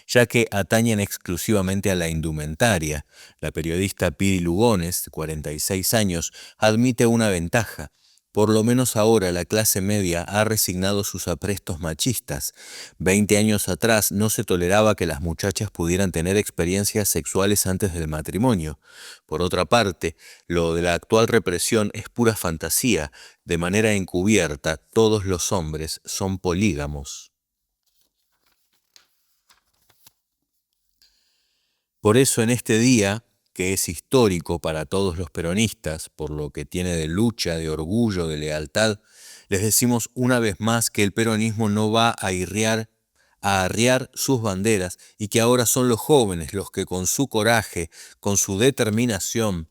ya que atañen exclusivamente a la indumentaria. La periodista Piri Lugones, de 46 años, admite una ventaja. Por lo menos ahora la clase media ha resignado sus aprestos machistas. 20 años atrás no se toleraba que las muchachas pudieran tener experiencias sexuales antes del matrimonio. Por otra parte, lo de la actual represión es pura fantasía. De manera encubierta, todos los hombres son polígamos. Por eso en este día, que es histórico para todos los peronistas, por lo que tiene de lucha, de orgullo, de lealtad, les decimos una vez más que el peronismo no va a arriar sus banderas y que ahora son los jóvenes los que con su coraje, con su determinación.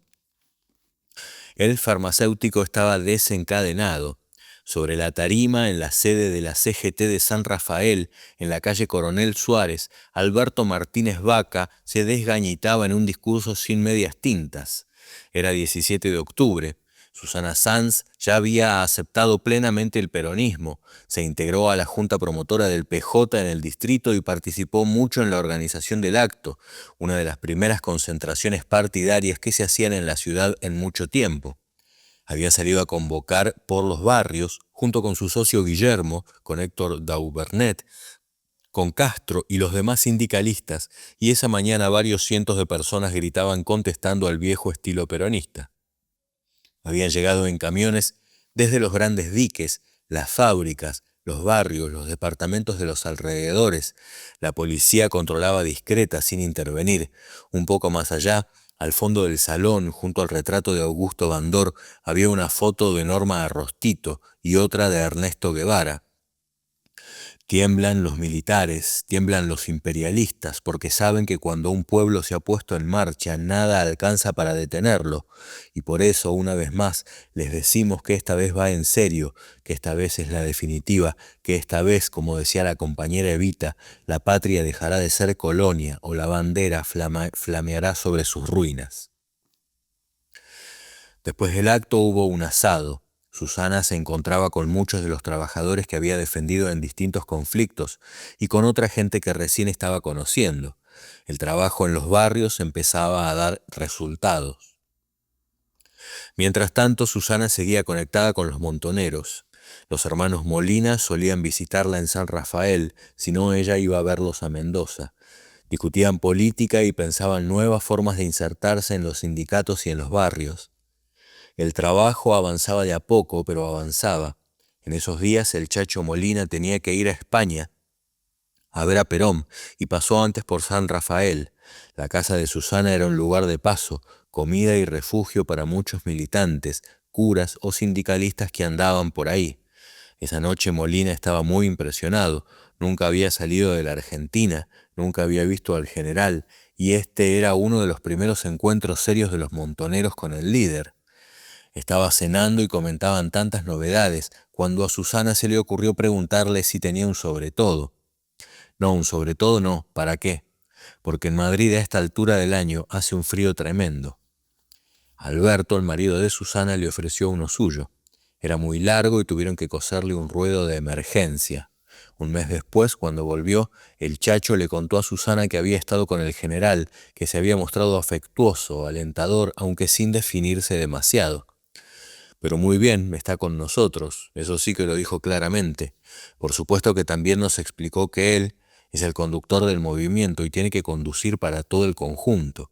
El farmacéutico estaba desencadenado. Sobre la tarima, en la sede de la CGT de San Rafael, en la calle Coronel Suárez, Alberto Martínez Vaca se desgañitaba en un discurso sin medias tintas. Era 17 de octubre. Susana Sanz ya había aceptado plenamente el peronismo, se integró a la Junta Promotora del PJ en el distrito y participó mucho en la organización del acto, una de las primeras concentraciones partidarias que se hacían en la ciudad en mucho tiempo. Había salido a convocar por los barrios, junto con su socio Guillermo, con Héctor Dauvernet, con Castro y los demás sindicalistas, y esa mañana varios cientos de personas gritaban contestando al viejo estilo peronista. Habían llegado en camiones desde los grandes diques, las fábricas, los barrios, los departamentos de los alrededores. La policía controlaba discreta, sin intervenir. Un poco más allá, al fondo del salón, junto al retrato de Augusto Bandor, había una foto de Norma Arrostito y otra de Ernesto Guevara. Tiemblan los militares, tiemblan los imperialistas, porque saben que cuando un pueblo se ha puesto en marcha, nada alcanza para detenerlo. Y por eso, una vez más, les decimos que esta vez va en serio, que esta vez es la definitiva, que esta vez, como decía la compañera Evita, la patria dejará de ser colonia o la bandera flameará sobre sus ruinas. Después del acto hubo un asado. Susana se encontraba con muchos de los trabajadores que había defendido en distintos conflictos y con otra gente que recién estaba conociendo. El trabajo en los barrios empezaba a dar resultados. Mientras tanto, Susana seguía conectada con los montoneros. Los hermanos Molina solían visitarla en San Rafael, si no ella iba a verlos a Mendoza. Discutían política y pensaban nuevas formas de insertarse en los sindicatos y en los barrios. El trabajo avanzaba de a poco, pero avanzaba. En esos días el Chacho Molina tenía que ir a España a ver a Perón y pasó antes por San Rafael. La casa de Susana era un lugar de paso, comida y refugio para muchos militantes, curas o sindicalistas que andaban por ahí. Esa noche Molina estaba muy impresionado. Nunca había salido de la Argentina, nunca había visto al general, y este era uno de los primeros encuentros serios de los montoneros con el líder. Estaba cenando y comentaban tantas novedades, cuando a Susana se le ocurrió preguntarle si tenía un sobretodo. No, un sobretodo no, ¿para qué? Porque en Madrid a esta altura del año hace un frío tremendo. Alberto, el marido de Susana, le ofreció uno suyo. Era muy largo y tuvieron que coserle un ruedo de emergencia. Un mes después, cuando volvió, el Chacho le contó a Susana que había estado con el general, que se había mostrado afectuoso, alentador, aunque sin definirse demasiado. Pero muy bien, está con nosotros, eso sí que lo dijo claramente. Por supuesto que también nos explicó que él es el conductor del movimiento y tiene que conducir para todo el conjunto.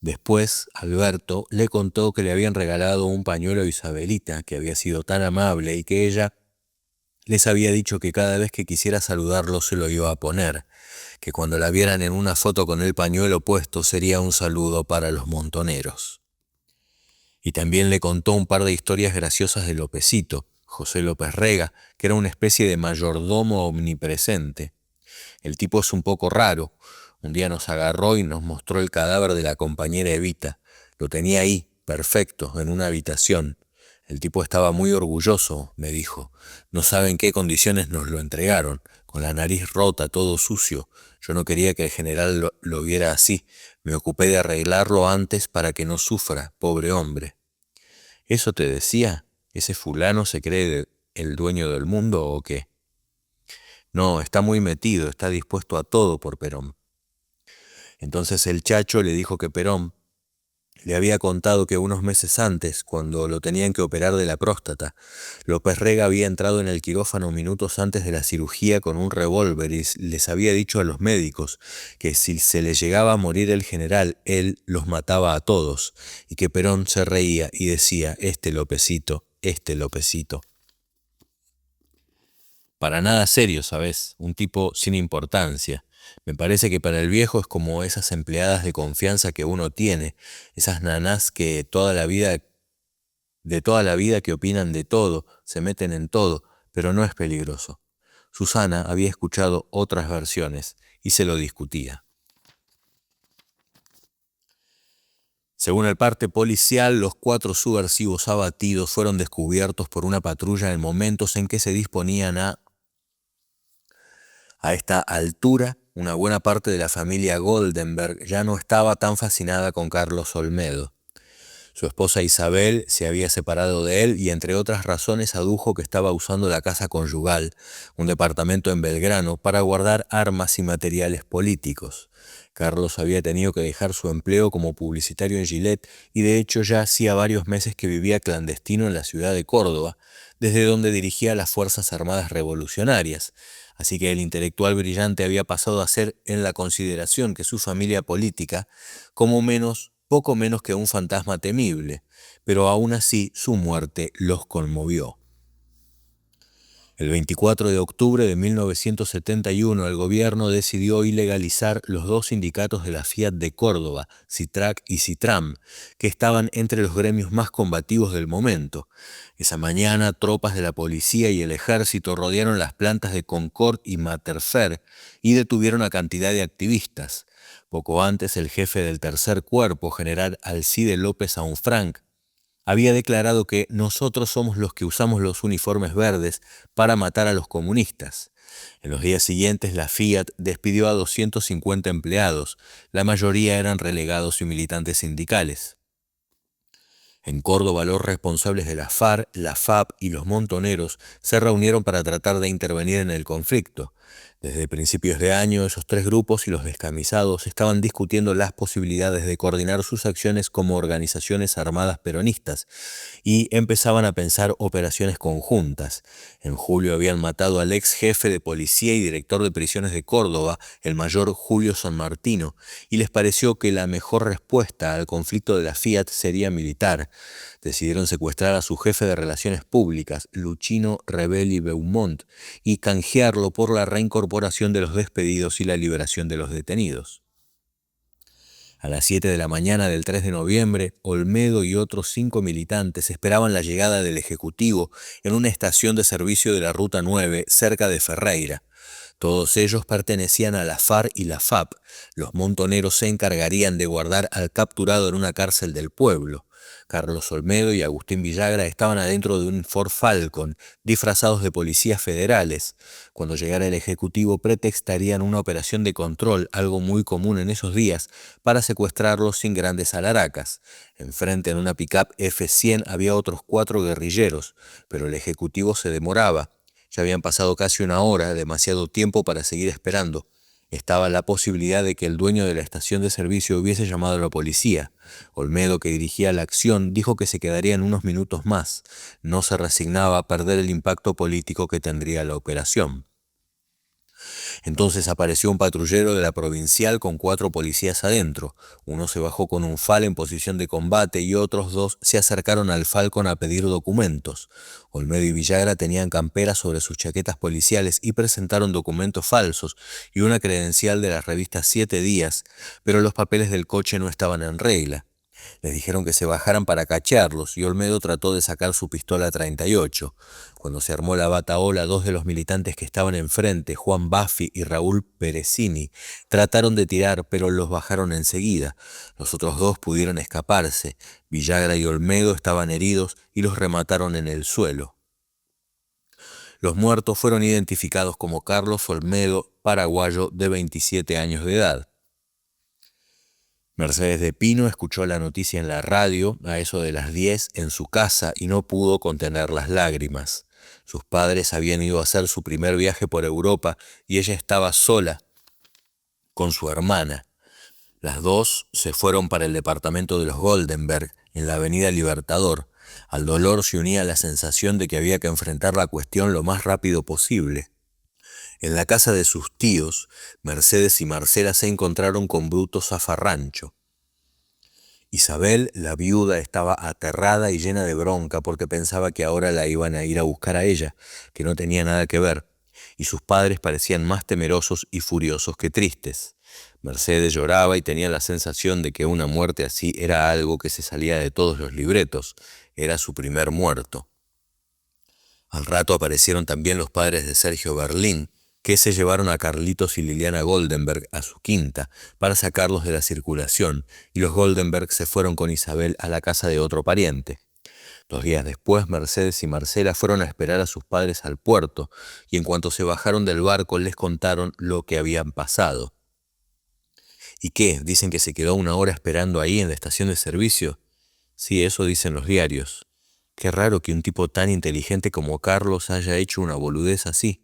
Después, Alberto le contó que le habían regalado un pañuelo a Isabelita, que había sido tan amable y que ella les había dicho que cada vez que quisiera saludarlo se lo iba a poner, que cuando la vieran en una foto con el pañuelo puesto sería un saludo para los montoneros. Y también le contó un par de historias graciosas de Lópezito, José López Rega, que era una especie de mayordomo omnipresente. El tipo es un poco raro. Un día nos agarró y nos mostró el cadáver de la compañera Evita. Lo tenía ahí, perfecto, en una habitación. El tipo estaba muy orgulloso, me dijo. No sabe en qué condiciones nos lo entregaron, con la nariz rota, todo sucio. Yo no quería que el general lo viera así. Me ocupé de arreglarlo antes para que no sufra, pobre hombre. ¿Eso te decía? ¿Ese fulano se cree el dueño del mundo o qué? No, está muy metido, está dispuesto a todo por Perón. Entonces el Chacho le dijo que Perón le había contado que unos meses antes, cuando lo tenían que operar de la próstata, López Rega había entrado en el quirófano minutos antes de la cirugía con un revólver y les había dicho a los médicos que si se le llegaba a morir el general, él los mataba a todos, y que Perón se reía y decía, este Lópezito, este Lópezito. Para nada serio, ¿sabes? Un tipo sin importancia. Me parece que para el viejo es como esas empleadas de confianza que uno tiene, esas nanás que de toda la vida que opinan de todo, se meten en todo, pero no es peligroso. Susana había escuchado otras versiones y se lo discutía. Según el parte policial, los 4 subversivos abatidos fueron descubiertos por una patrulla en momentos en que se disponían A esta altura, una buena parte de la familia Goldenberg ya no estaba tan fascinada con Carlos Olmedo. Su esposa Isabel se había separado de él y entre otras razones adujo que estaba usando la casa conyugal, un departamento en Belgrano, para guardar armas y materiales políticos. Carlos había tenido que dejar su empleo como publicitario en Gillette y de hecho ya hacía varios meses que vivía clandestino en la ciudad de Córdoba, desde donde dirigía las Fuerzas Armadas Revolucionarias. Así que el intelectual brillante había pasado a ser en la consideración que su familia política, poco menos que un fantasma temible, pero aún así su muerte los conmovió. El 24 de octubre de 1971 el gobierno decidió ilegalizar los 2 sindicatos de la Fiat de Córdoba, Citrac y Citram, que estaban entre los gremios más combativos del momento. Esa mañana tropas de la policía y el ejército rodearon las plantas de Concord y Materfer y detuvieron a cantidad de activistas. Poco antes el jefe del tercer cuerpo, general Alcide López Aunfranc, había declarado que nosotros somos los que usamos los uniformes verdes para matar a los comunistas. En los días siguientes la Fiat despidió a 250 empleados, la mayoría eran relegados y militantes sindicales. En Córdoba los responsables de la FARC, la FAP y los montoneros se reunieron para tratar de intervenir en el conflicto. Desde principios de año, esos 3 grupos y los descamisados estaban discutiendo las posibilidades de coordinar sus acciones como organizaciones armadas peronistas y empezaban a pensar operaciones conjuntas. En julio habían matado al ex jefe de policía y director de prisiones de Córdoba, el mayor Julio San Martino, y les pareció que la mejor respuesta al conflicto de la Fiat sería militar. Decidieron secuestrar a su jefe de relaciones públicas, Luchino Rebelli Beaumont, y canjearlo por la reincorporación de los despedidos y la liberación de los detenidos. A las 7 de la mañana del 3 de noviembre, Olmedo y otros 5 militantes esperaban la llegada del Ejecutivo en una estación de servicio de la Ruta 9 cerca de Ferreira. Todos ellos pertenecían a la FARC y la FAP. Los montoneros se encargarían de guardar al capturado en una cárcel del pueblo. Carlos Olmedo y Agustín Villagra estaban adentro de un Ford Falcon, disfrazados de policías federales. Cuando llegara el Ejecutivo pretextarían una operación de control, algo muy común en esos días, para secuestrarlos sin grandes alaracas. Enfrente en una pick-up F-100 había otros 4 guerrilleros, pero el Ejecutivo se demoraba. Ya habían pasado casi una hora, demasiado tiempo para seguir esperando. Estaba la posibilidad de que el dueño de la estación de servicio hubiese llamado a la policía. Olmedo, que dirigía la acción, dijo que se quedarían unos minutos más. No se resignaba a perder el impacto político que tendría la operación. Entonces apareció un patrullero de la provincial con 4 policías adentro. Uno se bajó con un fal en posición de combate y otros 2 se acercaron al Falcon a pedir documentos. Olmedo y Villagra tenían camperas sobre sus chaquetas policiales y presentaron documentos falsos y una credencial de la revista 7 Días, pero los papeles del coche no estaban en regla. Les dijeron que se bajaran para cachearlos y Olmedo trató de sacar su pistola 38. Cuando se armó la batahola, 2 de los militantes que estaban enfrente, Juan Baffi y Raúl Perecini, trataron de tirar, pero los bajaron enseguida. Los otros 2 pudieron escaparse. Villagra y Olmedo estaban heridos y los remataron en el suelo. Los muertos fueron identificados como Carlos Olmedo, paraguayo de 27 años de edad. Mercedes de Pino escuchó la noticia en la radio a eso de las 10 en su casa y no pudo contener las lágrimas. Sus padres habían ido a hacer su primer viaje por Europa y ella estaba sola con su hermana. Las 2 se fueron para el departamento de los Goldenberg, en la avenida Libertador. Al dolor se unía la sensación de que había que enfrentar la cuestión lo más rápido posible. En la casa de sus tíos, Mercedes y Marcela se encontraron con Bruto Zafarrancho. Isabel, la viuda, estaba aterrada y llena de bronca porque pensaba que ahora la iban a ir a buscar a ella, que no tenía nada que ver, y sus padres parecían más temerosos y furiosos que tristes. Mercedes lloraba y tenía la sensación de que una muerte así era algo que se salía de todos los libretos, era su primer muerto. Al rato aparecieron también los padres de Sergio Berlín, que se llevaron a Carlitos y Liliana Goldenberg a su quinta para sacarlos de la circulación, y los Goldenberg se fueron con Isabel a la casa de otro pariente. 2 días después, Mercedes y Marcela fueron a esperar a sus padres al puerto, y en cuanto se bajaron del barco les contaron lo que habían pasado. ¿Y qué? ¿Dicen que se quedó 1 hora esperando ahí en la estación de servicio? Sí, eso dicen los diarios. Qué raro que un tipo tan inteligente como Carlos haya hecho una boludez así.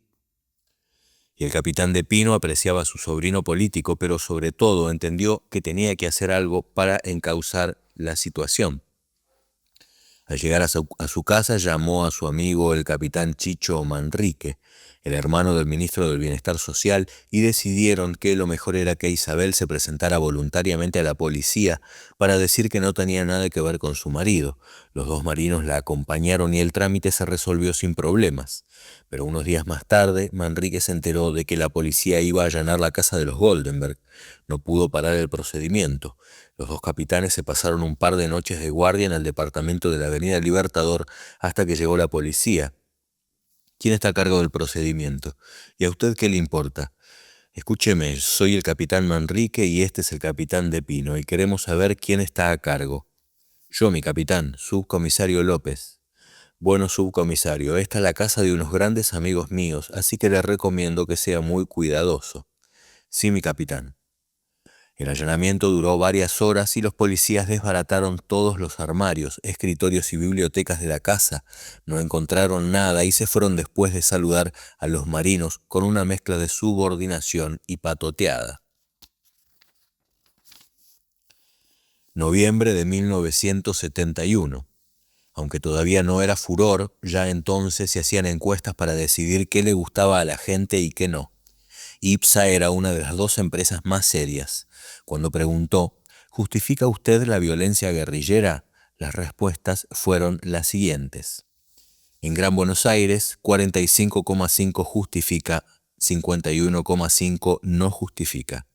Y el capitán de Pino apreciaba a su sobrino político, pero sobre todo entendió que tenía que hacer algo para encauzar la situación. Al llegar a su casa llamó a su amigo el capitán Chicho Manrique, el hermano del ministro del Bienestar Social, y decidieron que lo mejor era que Isabel se presentara voluntariamente a la policía para decir que no tenía nada que ver con su marido. Los 2 marinos la acompañaron y el trámite se resolvió sin problemas. Pero unos días más tarde, Manrique se enteró de que la policía iba a allanar la casa de los Goldenberg. No pudo parar el procedimiento. Los 2 capitanes se pasaron un par de noches de guardia en el departamento de la avenida Libertador hasta que llegó la policía. ¿Quién está a cargo del procedimiento? ¿Y a usted qué le importa? Escúcheme, soy el capitán Manrique y este es el capitán de Pino y queremos saber quién está a cargo. Yo, mi capitán, subcomisario López. Bueno, subcomisario, esta es la casa de unos grandes amigos míos, así que le recomiendo que sea muy cuidadoso. Sí, mi capitán. El allanamiento duró varias horas y los policías desbarataron todos los armarios, escritorios y bibliotecas de la casa. No encontraron nada y se fueron después de saludar a los marinos con una mezcla de subordinación y patoteada. Noviembre de 1971. Aunque todavía no era furor, ya entonces se hacían encuestas para decidir qué le gustaba a la gente y qué no. IPSA era una de las 2 empresas más serias. Cuando preguntó, ¿justifica usted la violencia guerrillera? Las respuestas fueron las siguientes. En Gran Buenos Aires, 45,5 justifica, 51,5 no justifica.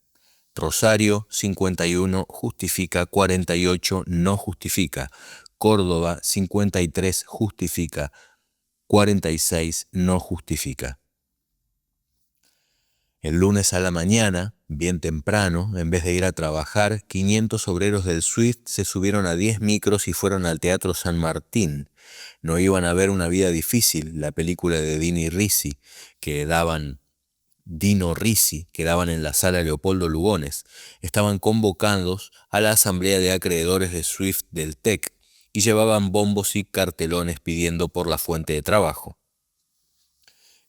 Rosario, 51 justifica, 48 no justifica. Córdoba, 53 justifica, 46 no justifica. El lunes a la mañana, bien temprano, en vez de ir a trabajar, 500 obreros del SWIFT se subieron a 10 micros y fueron al Teatro San Martín. No iban a ver Una vida difícil, la película de Dino Risi, que daban en la sala Leopoldo Lugones. Estaban convocados a la asamblea de acreedores de SWIFT del TEC y llevaban bombos y cartelones pidiendo por la fuente de trabajo.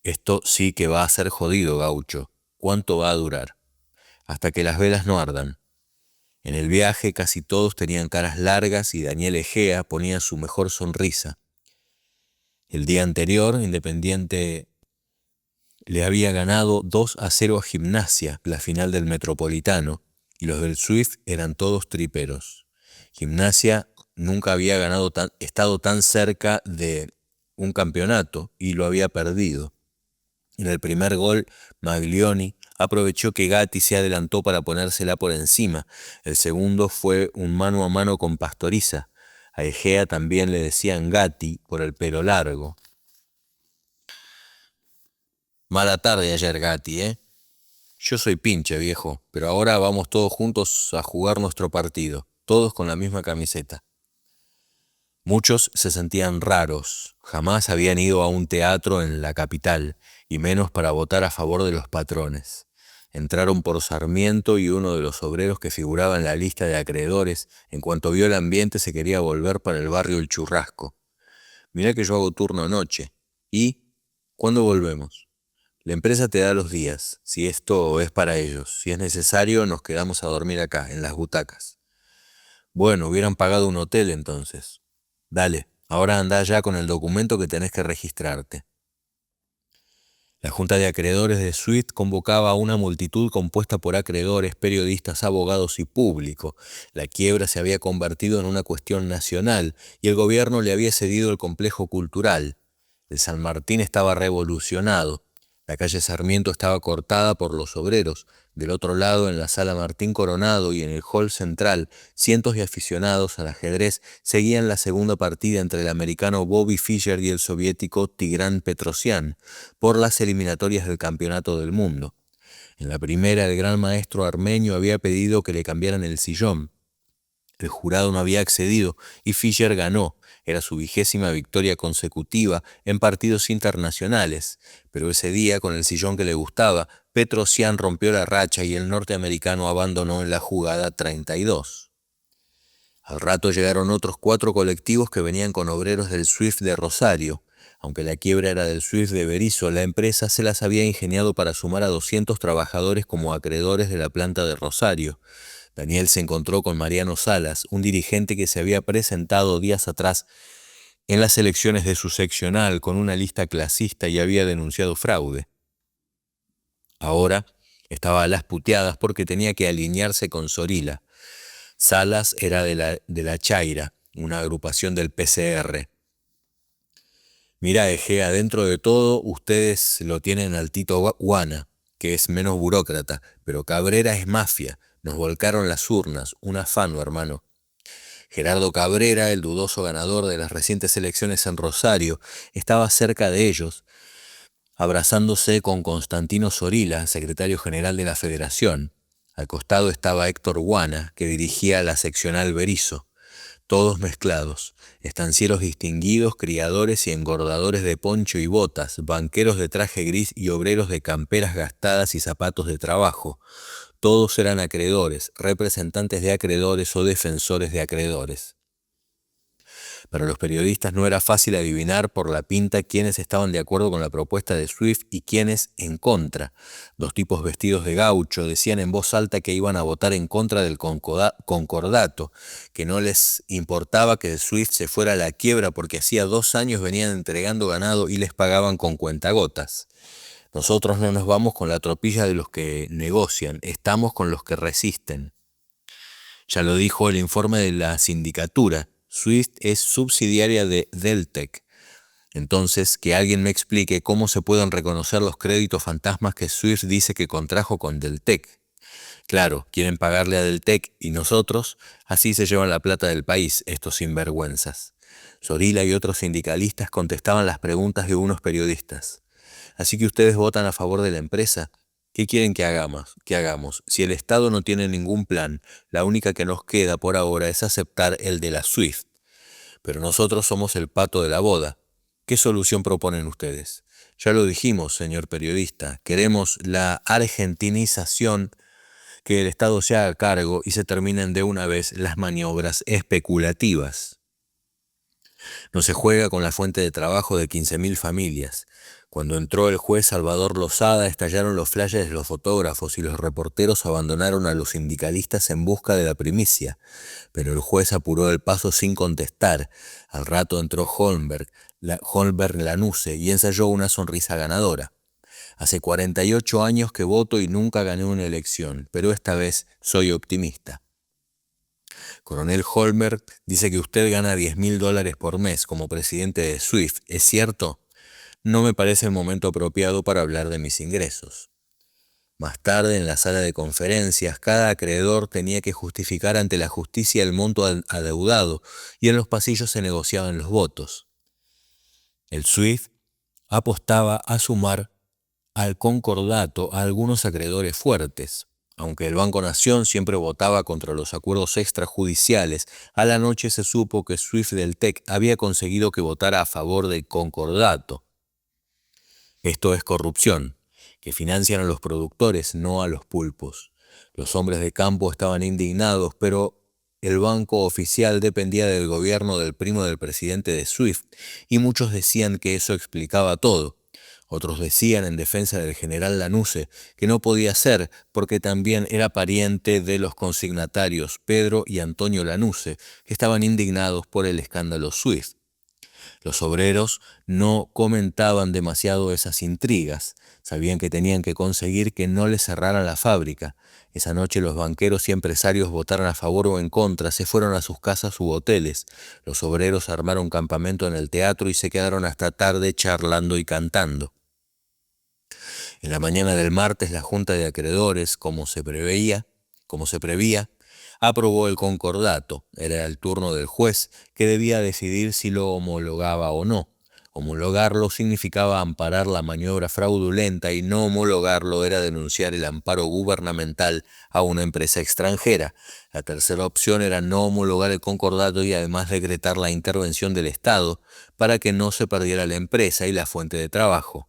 Esto sí que va a ser jodido, gaucho. ¿Cuánto va a durar? Hasta que las velas no ardan. En el viaje casi todos tenían caras largas y Daniel Egea ponía su mejor sonrisa. El día anterior, le había ganado 2-0 a Gimnasia, la final del Metropolitano, y los del Swift eran todos triperos. Gimnasia nunca había estado tan cerca de un campeonato y lo había perdido. En el primer gol, Maglioni aprovechó que Gatti se adelantó para ponérsela por encima. El segundo fue un mano a mano con Pastoriza. A Egea también le decían Gatti por el pelo largo. Mala tarde ayer, Gatti, ¿eh? Yo soy pinche, viejo, pero ahora vamos todos juntos a jugar nuestro partido, todos con la misma camiseta. Muchos se sentían raros, jamás habían ido a un teatro en la capital, y menos para votar a favor de los patrones. Entraron por Sarmiento y uno de los obreros que figuraba en la lista de acreedores, en cuanto vio el ambiente se quería volver para el barrio El Churrasco. Mirá que yo hago turno noche. ¿Y cuándo volvemos? La empresa te da los días, si esto es para ellos. Si es necesario, nos quedamos a dormir acá, en las butacas. Bueno, hubieran pagado un hotel entonces. Dale, ahora andá ya con el documento que tenés que registrarte. La Junta de Acreedores de Swift convocaba a una multitud compuesta por acreedores, periodistas, abogados y público. La quiebra se había convertido en una cuestión nacional y el gobierno le había cedido el complejo cultural. El San Martín estaba revolucionado. La calle Sarmiento estaba cortada por los obreros. Del otro lado, en la sala Martín Coronado y en el hall central, cientos de aficionados al ajedrez seguían la segunda partida entre el americano Bobby Fischer y el soviético Tigran Petrosian por las eliminatorias del Campeonato del Mundo. En la primera, el gran maestro armenio había pedido que le cambiaran el sillón. El jurado no había accedido y Fischer ganó. Era su 20ª victoria consecutiva en partidos internacionales, pero ese día, con el sillón que le gustaba, Petrosian rompió la racha y el norteamericano abandonó en la jugada 32. Al rato llegaron otros 4 colectivos que venían con obreros del Swift de Rosario. Aunque la quiebra era del Swift de Berisso, la empresa se las había ingeniado para sumar a 200 trabajadores como acreedores de la planta de Rosario. Daniel se encontró con Mariano Salas, un dirigente que se había presentado días atrás en las elecciones de su seccional con una lista clasista y había denunciado fraude. Ahora estaba a las puteadas porque tenía que alinearse con Zorila. Salas era de la Chaira, una agrupación del PCR. Mirá, Egea, dentro de todo ustedes lo tienen al Tito Guana, que es menos burócrata, pero Cabrera es mafia. Nos volcaron las urnas, un afano, hermano. Gerardo Cabrera, el dudoso ganador de las recientes elecciones en Rosario, estaba cerca de ellos, abrazándose con Constantino Zorila, secretario general de la Federación. Al costado estaba Héctor Guana, que dirigía la seccional Berisso. Todos mezclados, estancieros distinguidos, criadores y engordadores de poncho y botas, banqueros de traje gris y obreros de camperas gastadas y zapatos de trabajo. Todos eran acreedores, representantes de acreedores o defensores de acreedores. Para los periodistas no era fácil adivinar por la pinta quiénes estaban de acuerdo con la propuesta de Swift y quiénes en contra. 2 tipos vestidos de gaucho decían en voz alta que iban a votar en contra del concordato, que no les importaba que Swift se fuera a la quiebra porque hacía 2 años venían entregando ganado y les pagaban con cuentagotas. Nosotros no nos vamos con la tropilla de los que negocian, estamos con los que resisten. Ya lo dijo el informe de la sindicatura, Swift es subsidiaria de Deltec. Entonces, que alguien me explique cómo se pueden reconocer los créditos fantasmas que Swift dice que contrajo con Deltec. Claro, quieren pagarle a Deltec y nosotros, así se llevan la plata del país, estos sinvergüenzas. Zorila y otros sindicalistas contestaban las preguntas de unos periodistas. Así que ustedes votan a favor de la empresa. ¿Qué quieren que hagamos? Si el Estado no tiene ningún plan, la única que nos queda por ahora es aceptar el de la Swift. Pero nosotros somos el pato de la boda. ¿Qué solución proponen ustedes? Ya lo dijimos, señor periodista, queremos la argentinización, que el Estado se haga cargo y se terminen de una vez las maniobras especulativas. No se juega con la fuente de trabajo de 15.000 familias. Cuando entró el juez Salvador Lozada, estallaron los flashes de los fotógrafos y los reporteros abandonaron a los sindicalistas en busca de la primicia. Pero el juez apuró el paso sin contestar. Al rato entró Holmberg Lanuse y ensayó una sonrisa ganadora. Hace 48 años que voto y nunca gané una elección, pero esta vez soy optimista. Coronel Holmer dice que usted gana $10.000 por mes como presidente de SWIFT. ¿Es cierto? No me parece el momento apropiado para hablar de mis ingresos. Más tarde, en la sala de conferencias, cada acreedor tenía que justificar ante la justicia el monto adeudado y en los pasillos se negociaban los votos. El SWIFT apostaba a sumar al concordato a algunos acreedores fuertes. Aunque el Banco Nación siempre votaba contra los acuerdos extrajudiciales, a la noche se supo que SWIFT del TEC había conseguido que votara a favor del concordato. Esto es corrupción, que financian a los productores, no a los pulpos. Los hombres de campo estaban indignados, pero el banco oficial dependía del gobierno del primo del presidente de SWIFT, y muchos decían que eso explicaba todo. Otros decían, en defensa del general Lanusse, que no podía ser porque también era pariente de los consignatarios Pedro y Antonio Lanusse, que estaban indignados por el escándalo SWIFT. Los obreros no comentaban demasiado esas intrigas, sabían que tenían que conseguir que no les cerraran la fábrica. Esa noche los banqueros y empresarios votaron a favor o en contra, se fueron a sus casas u hoteles. Los obreros armaron campamento en el teatro y se quedaron hasta tarde charlando y cantando. En la mañana del martes, la Junta de Acreedores, como se prevía, aprobó el concordato. Era el turno del juez, que debía decidir si lo homologaba o no. Homologarlo significaba amparar la maniobra fraudulenta y no homologarlo era denunciar el amparo gubernamental a una empresa extranjera. La tercera opción era no homologar el concordato y además decretar la intervención del Estado para que no se perdiera la empresa y la fuente de trabajo.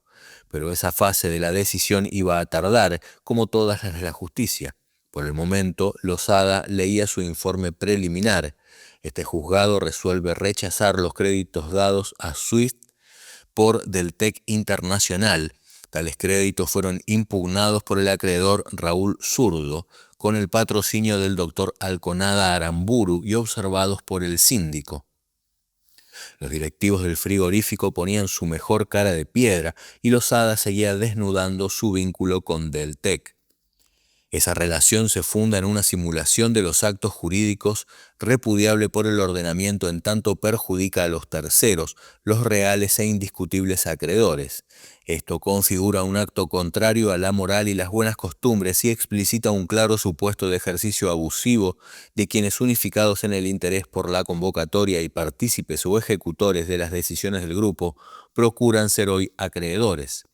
Pero esa fase de la decisión iba a tardar, como todas las de la justicia. Por el momento, Lozada leía su informe preliminar. Este juzgado resuelve rechazar los créditos dados a SWIFT por Deltec Internacional. Tales créditos fueron impugnados por el acreedor Raúl Zurdo, con el patrocinio del doctor Alconada Aramburu y observados por el síndico. Los directivos del frigorífico ponían su mejor cara de piedra y Lozada seguía desnudando su vínculo con Deltec. Esa relación se funda en una simulación de los actos jurídicos repudiable por el ordenamiento en tanto perjudica a los terceros, los reales e indiscutibles acreedores. Esto configura un acto contrario a la moral y las buenas costumbres y explicita un claro supuesto de ejercicio abusivo de quienes, unificados en el interés por la convocatoria y partícipes o ejecutores de las decisiones del grupo, procuran ser hoy acreedores.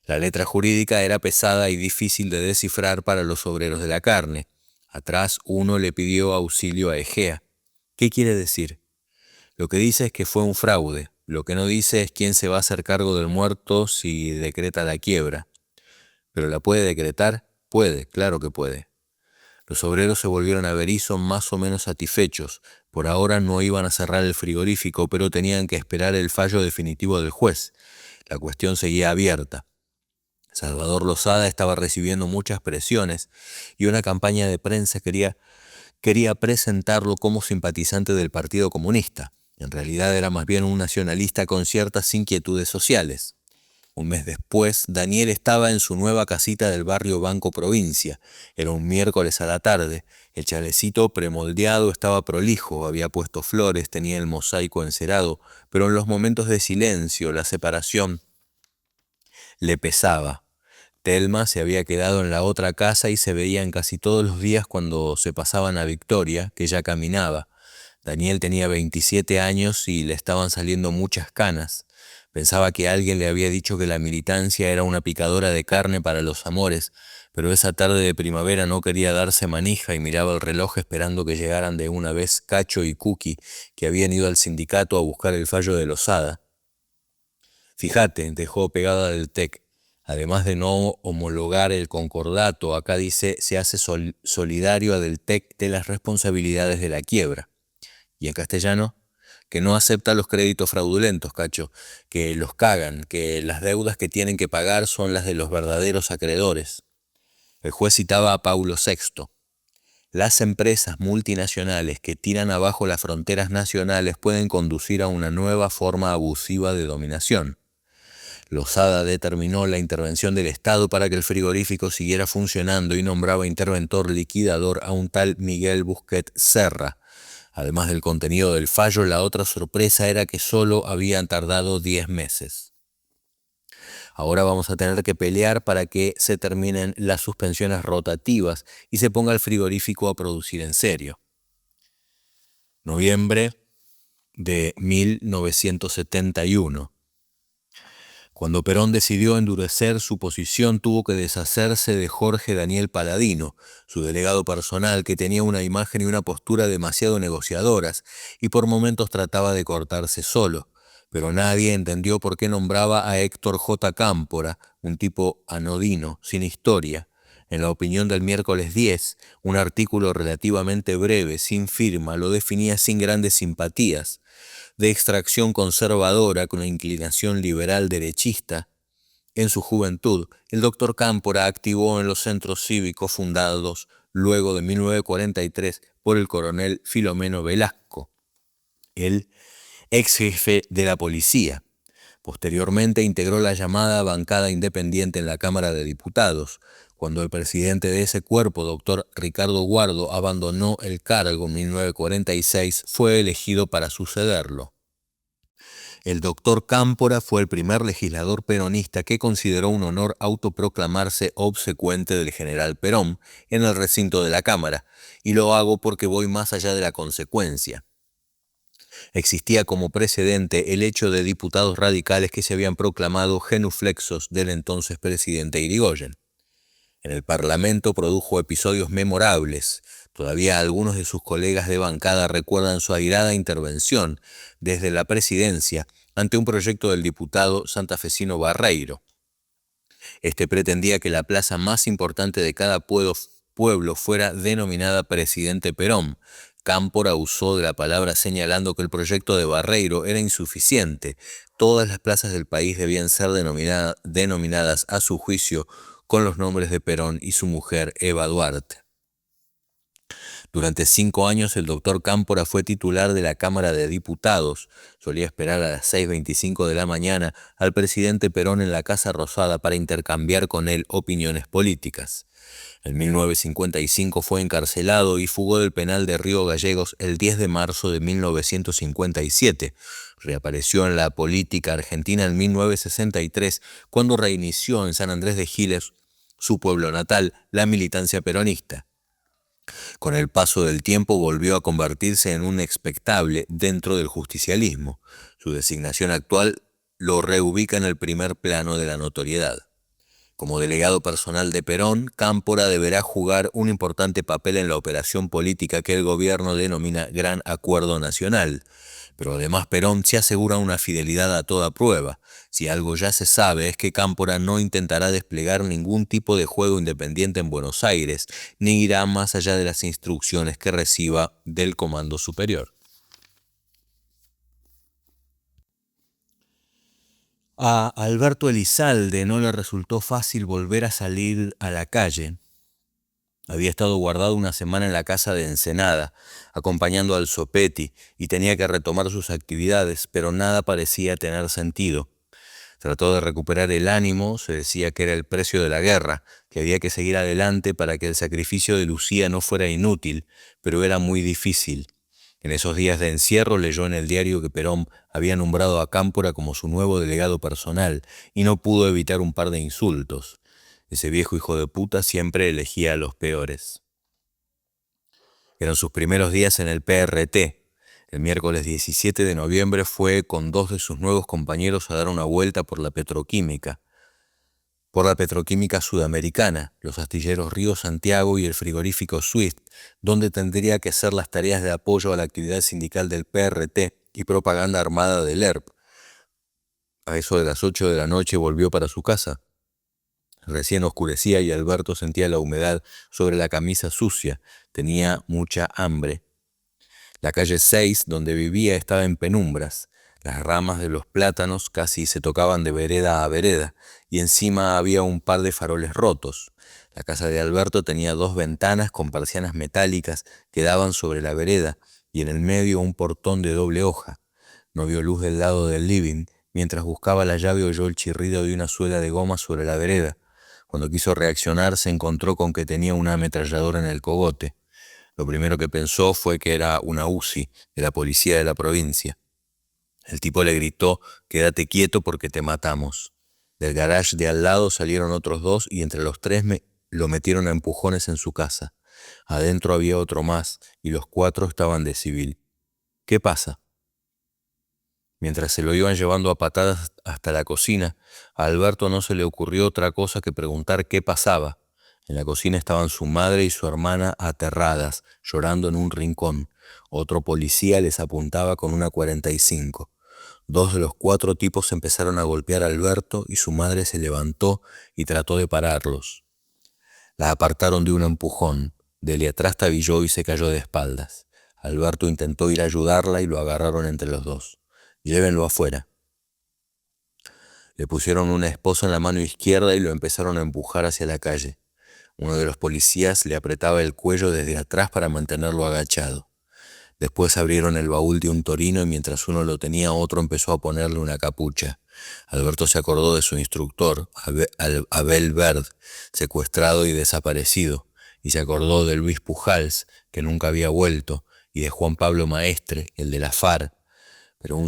La letra jurídica era pesada y difícil de descifrar para los obreros de la carne. Atrás uno le pidió auxilio a Egea. ¿Qué quiere decir? Lo que dice es que fue un fraude. Lo que no dice es quién se va a hacer cargo del muerto si decreta la quiebra. ¿Pero la puede decretar? Puede, claro que puede. Los obreros se volvieron a Berisso más o menos satisfechos. Por ahora no iban a cerrar el frigorífico, pero tenían que esperar el fallo definitivo del juez. La cuestión seguía abierta. Salvador Lozada estaba recibiendo muchas presiones y una campaña de prensa quería presentarlo como simpatizante del Partido Comunista. En realidad era más bien un nacionalista con ciertas inquietudes sociales. Un mes después, Daniel estaba en su nueva casita del barrio Banco Provincia. Era un miércoles a la tarde. El chalecito premoldeado estaba prolijo, había puesto flores, tenía el mosaico encerado, pero en los momentos de silencio, la separación le pesaba. Telma se había quedado en la otra casa y se veían casi todos los días cuando se pasaban a Victoria, que ya caminaba. Daniel tenía 27 años y le estaban saliendo muchas canas. Pensaba que alguien le había dicho que la militancia era una picadora de carne para los amores, pero esa tarde de primavera no quería darse manija y miraba el reloj esperando que llegaran de una vez Cacho y Cookie, que habían ido al sindicato a buscar el fallo de Lozada. Fíjate, dejó pegada del TEC. Además de no homologar el concordato, acá dice, se hace solidario a Deltec de las responsabilidades de la quiebra. Y en castellano, que no acepta los créditos fraudulentos, Cacho, que los cagan, que las deudas que tienen que pagar son las de los verdaderos acreedores. El juez citaba a Paulo VI. Las empresas multinacionales que tiran abajo las fronteras nacionales pueden conducir a una nueva forma abusiva de dominación. Losada determinó la intervención del Estado para que el frigorífico siguiera funcionando y nombraba interventor liquidador a un tal Miguel Busquet Serra. Además del contenido del fallo, la otra sorpresa era que solo habían tardado 10 meses. Ahora vamos a tener que pelear para que se terminen las suspensiones rotativas y se ponga el frigorífico a producir en serio. Noviembre de 1971. Cuando Perón decidió endurecer su posición, tuvo que deshacerse de Jorge Daniel Paladino, su delegado personal, que tenía una imagen y una postura demasiado negociadoras y por momentos trataba de cortarse solo. Pero nadie entendió por qué nombraba a Héctor J. Cámpora, un tipo anodino, sin historia. En la opinión del miércoles 10, un artículo relativamente breve, sin firma, lo definía sin grandes simpatías. De extracción conservadora con inclinación liberal derechista, en su juventud, el doctor Cámpora activó en los centros cívicos fundados luego de 1943 por el coronel Filomeno Velasco, el ex jefe de la policía. Posteriormente integró la llamada bancada independiente en la Cámara de Diputados. Cuando el presidente de ese cuerpo, doctor Ricardo Guardo, abandonó el cargo en 1946, fue elegido para sucederlo. El doctor Cámpora fue el primer legislador peronista que consideró un honor autoproclamarse obsecuente del general Perón en el recinto de la Cámara, y lo hago porque voy más allá de la consecuencia. Existía como precedente el hecho de diputados radicales que se habían proclamado genuflexos del entonces presidente Irigoyen. En el Parlamento produjo episodios memorables. Todavía algunos de sus colegas de bancada recuerdan su airada intervención desde la presidencia ante un proyecto del diputado santafesino Barreiro. Este pretendía que la plaza más importante de cada pueblo fuera denominada Presidente Perón. Cámpora usó de la palabra señalando que el proyecto de Barreiro era insuficiente. Todas las plazas del país debían ser denominadas a su juicio con los nombres de Perón y su mujer Eva Duarte. Durante 5 años el doctor Cámpora fue titular de la Cámara de Diputados. Solía esperar a las 6:25 de la mañana al presidente Perón en la Casa Rosada para intercambiar con él opiniones políticas. En 1955 fue encarcelado y fugó del penal de Río Gallegos el 10 de marzo de 1957. Reapareció en la política argentina en 1963, cuando reinició en San Andrés de Giles, su pueblo natal, la militancia peronista. Con el paso del tiempo volvió a convertirse en un expectable dentro del justicialismo. Su designación actual lo reubica en el primer plano de la notoriedad. Como delegado personal de Perón, Cámpora deberá jugar un importante papel en la operación política que el gobierno denomina Gran Acuerdo Nacional. Pero además Perón se asegura una fidelidad a toda prueba. Si algo ya se sabe es que Cámpora no intentará desplegar ningún tipo de juego independiente en Buenos Aires, ni irá más allá de las instrucciones que reciba del Comando Superior. A Alberto Elizalde no le resultó fácil volver a salir a la calle. Había estado guardado una semana en la casa de Ensenada, acompañando al Zopetti, y tenía que retomar sus actividades, pero nada parecía tener sentido. Trató de recuperar el ánimo, se decía que era el precio de la guerra, que había que seguir adelante para que el sacrificio de Lucía no fuera inútil, pero era muy difícil. En esos días de encierro leyó en el diario que Perón había nombrado a Cámpora como su nuevo delegado personal y no pudo evitar un par de insultos. Ese viejo hijo de puta siempre elegía a los peores. Eran sus primeros días en el PRT. El miércoles 17 de noviembre fue con 2 de sus nuevos compañeros a dar una vuelta por la petroquímica sudamericana, los astilleros Río Santiago y el frigorífico Swift, donde tendría que hacer las tareas de apoyo a la actividad sindical del PRT y propaganda armada del ERP. A eso de las 8 de la noche volvió para su casa. Recién oscurecía y Alberto sentía la humedad sobre la camisa sucia. Tenía mucha hambre. La calle 6, donde vivía, estaba en penumbras. Las ramas de los plátanos casi se tocaban de vereda a vereda, y encima había un par de faroles rotos. La casa de Alberto tenía 2 ventanas con persianas metálicas que daban sobre la vereda, y en el medio un portón de doble hoja. No vio luz del lado del living, Mientras buscaba la llave oyó el chirrido de una suela de goma sobre la vereda. Cuando quiso reaccionar se encontró con que tenía una ametralladora en el cogote. Lo primero que pensó fue que era una UCI de la policía de la provincia. El tipo le gritó: «Quédate quieto porque te matamos». Del garage de al lado salieron otros dos y entre los tres lo metieron a empujones en su casa. Adentro había otro más y los cuatro estaban de civil. «¿Qué pasa?». Mientras se lo iban llevando a patadas hasta la cocina, a Alberto no se le ocurrió otra cosa que preguntar qué pasaba. En la cocina estaban su madre y su hermana aterradas, llorando en un rincón. Otro policía les apuntaba con una 45. Dos de los cuatro tipos empezaron a golpear a Alberto y su madre se levantó y trató de pararlos. La apartaron de un empujón. Delia trastabilló y se cayó de espaldas. Alberto intentó ir a ayudarla y lo agarraron entre los dos. «Llévenlo afuera». Le pusieron una esposa en la mano izquierda y lo empezaron a empujar hacia la calle. Uno de los policías le apretaba el cuello desde atrás para mantenerlo agachado. Después abrieron el baúl de un torino y mientras uno lo tenía, otro empezó a ponerle una capucha. Alberto se acordó de su instructor, Abel Verd, secuestrado y desaparecido, y se acordó de Luis Pujals, que nunca había vuelto, y de Juan Pablo Maestre, el de la FARC. Pero fue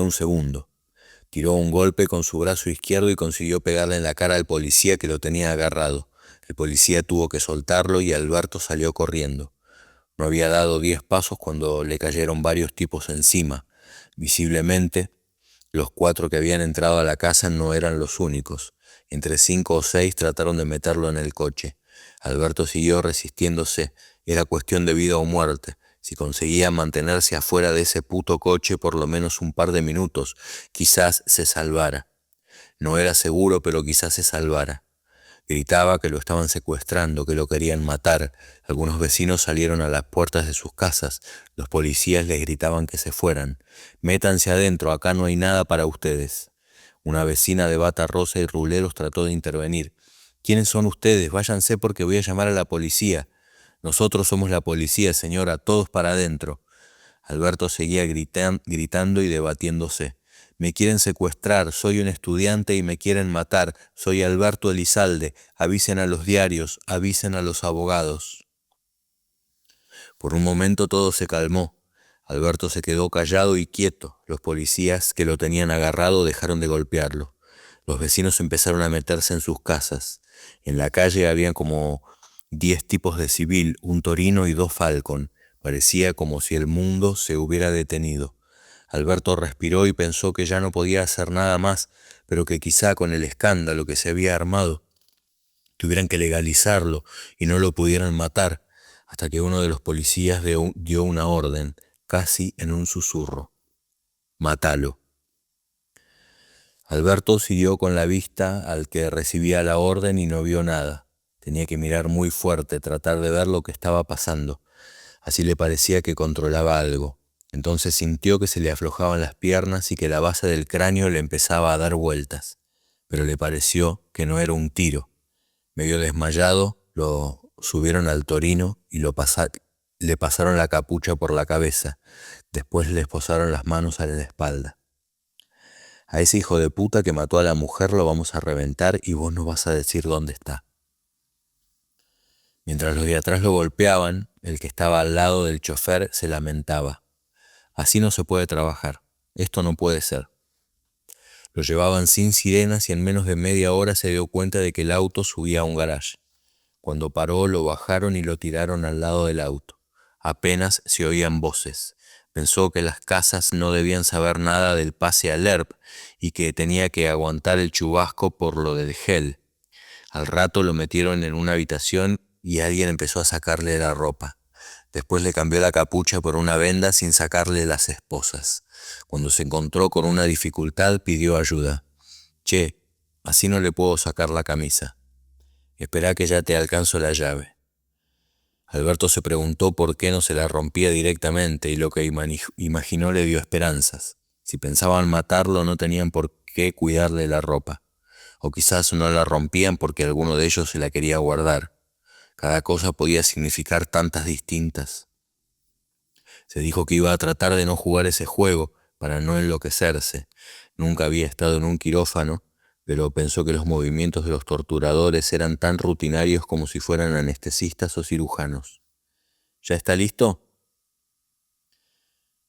un segundo. Tiró un golpe con su brazo izquierdo y consiguió pegarle en la cara al policía que lo tenía agarrado. El policía tuvo que soltarlo y Alberto salió corriendo. No había dado 10 pasos cuando le cayeron varios tipos encima. Visiblemente, los 4 que habían entrado a la casa no eran los únicos. Entre 5 o 6 trataron de meterlo en el coche. Alberto siguió resistiéndose. Era cuestión de vida o muerte. Si conseguía mantenerse afuera de ese puto coche por lo menos un par de minutos, quizás se salvara. No era seguro, pero quizás se salvara. Gritaba que lo estaban secuestrando, que lo querían matar. Algunos vecinos salieron a las puertas de sus casas. Los policías les gritaban que se fueran. «Métanse adentro, acá no hay nada para ustedes». Una vecina de bata rosa y ruleros trató de intervenir. «¿Quiénes son ustedes? Váyanse porque voy a llamar a la policía». «Nosotros somos la policía, señora, todos para adentro». Alberto seguía gritando y debatiéndose. «Me quieren secuestrar, soy un estudiante y me quieren matar, soy Alberto Elizalde, avisen a los diarios, avisen a los abogados». Por un momento todo se calmó. Alberto se quedó callado y quieto. Los policías que lo tenían agarrado dejaron de golpearlo. Los vecinos empezaron a meterse en sus casas. En la calle había como 10 tipos de civil, un Torino y 2 Falcon. Parecía como si el mundo se hubiera detenido. Alberto respiró y pensó que ya no podía hacer nada más, pero que quizá con el escándalo que se había armado tuvieran que legalizarlo y no lo pudieran matar, hasta que uno de los policías dio una orden, casi en un susurro: «Mátalo». Alberto siguió con la vista al que recibía la orden y no vio nada. Tenía que mirar muy fuerte, tratar de ver lo que estaba pasando. Así le parecía que controlaba algo. Entonces sintió que se le aflojaban las piernas y que la base del cráneo le empezaba a dar vueltas. Pero le pareció que no era un tiro. Medio desmayado, lo subieron al Torino y le pasaron la capucha por la cabeza. Después les posaron las manos a la espalda. «A ese hijo de puta que mató a la mujer lo vamos a reventar y vos no vas a decir dónde está». Mientras los de atrás lo golpeaban, el que estaba al lado del chofer se lamentaba. «Así no se puede trabajar. Esto no puede ser». Lo llevaban sin sirenas y en menos de media hora se dio cuenta de que el auto subía a un garage. Cuando paró, lo bajaron y lo tiraron al lado del auto. Apenas se oían voces. Pensó que las casas no debían saber nada del pase al ERP y que tenía que aguantar el chubasco por lo del gel. Al rato lo metieron en una habitación y alguien empezó a sacarle la ropa. Después le cambió la capucha por una venda sin sacarle las esposas. Cuando se encontró con una dificultad, pidió ayuda. «Che, así no le puedo sacar la camisa. Esperá que ya te alcanzo la llave». Alberto se preguntó por qué no se la rompía directamente y lo que imaginó le dio esperanzas. Si pensaban matarlo no tenían por qué cuidarle la ropa. O quizás no la rompían porque alguno de ellos se la quería guardar. Cada cosa podía significar tantas distintas. Se dijo que iba a tratar de no jugar ese juego, para no enloquecerse. Nunca había estado en un quirófano, pero pensó que los movimientos de los torturadores eran tan rutinarios como si fueran anestesistas o cirujanos. ¿Ya está listo?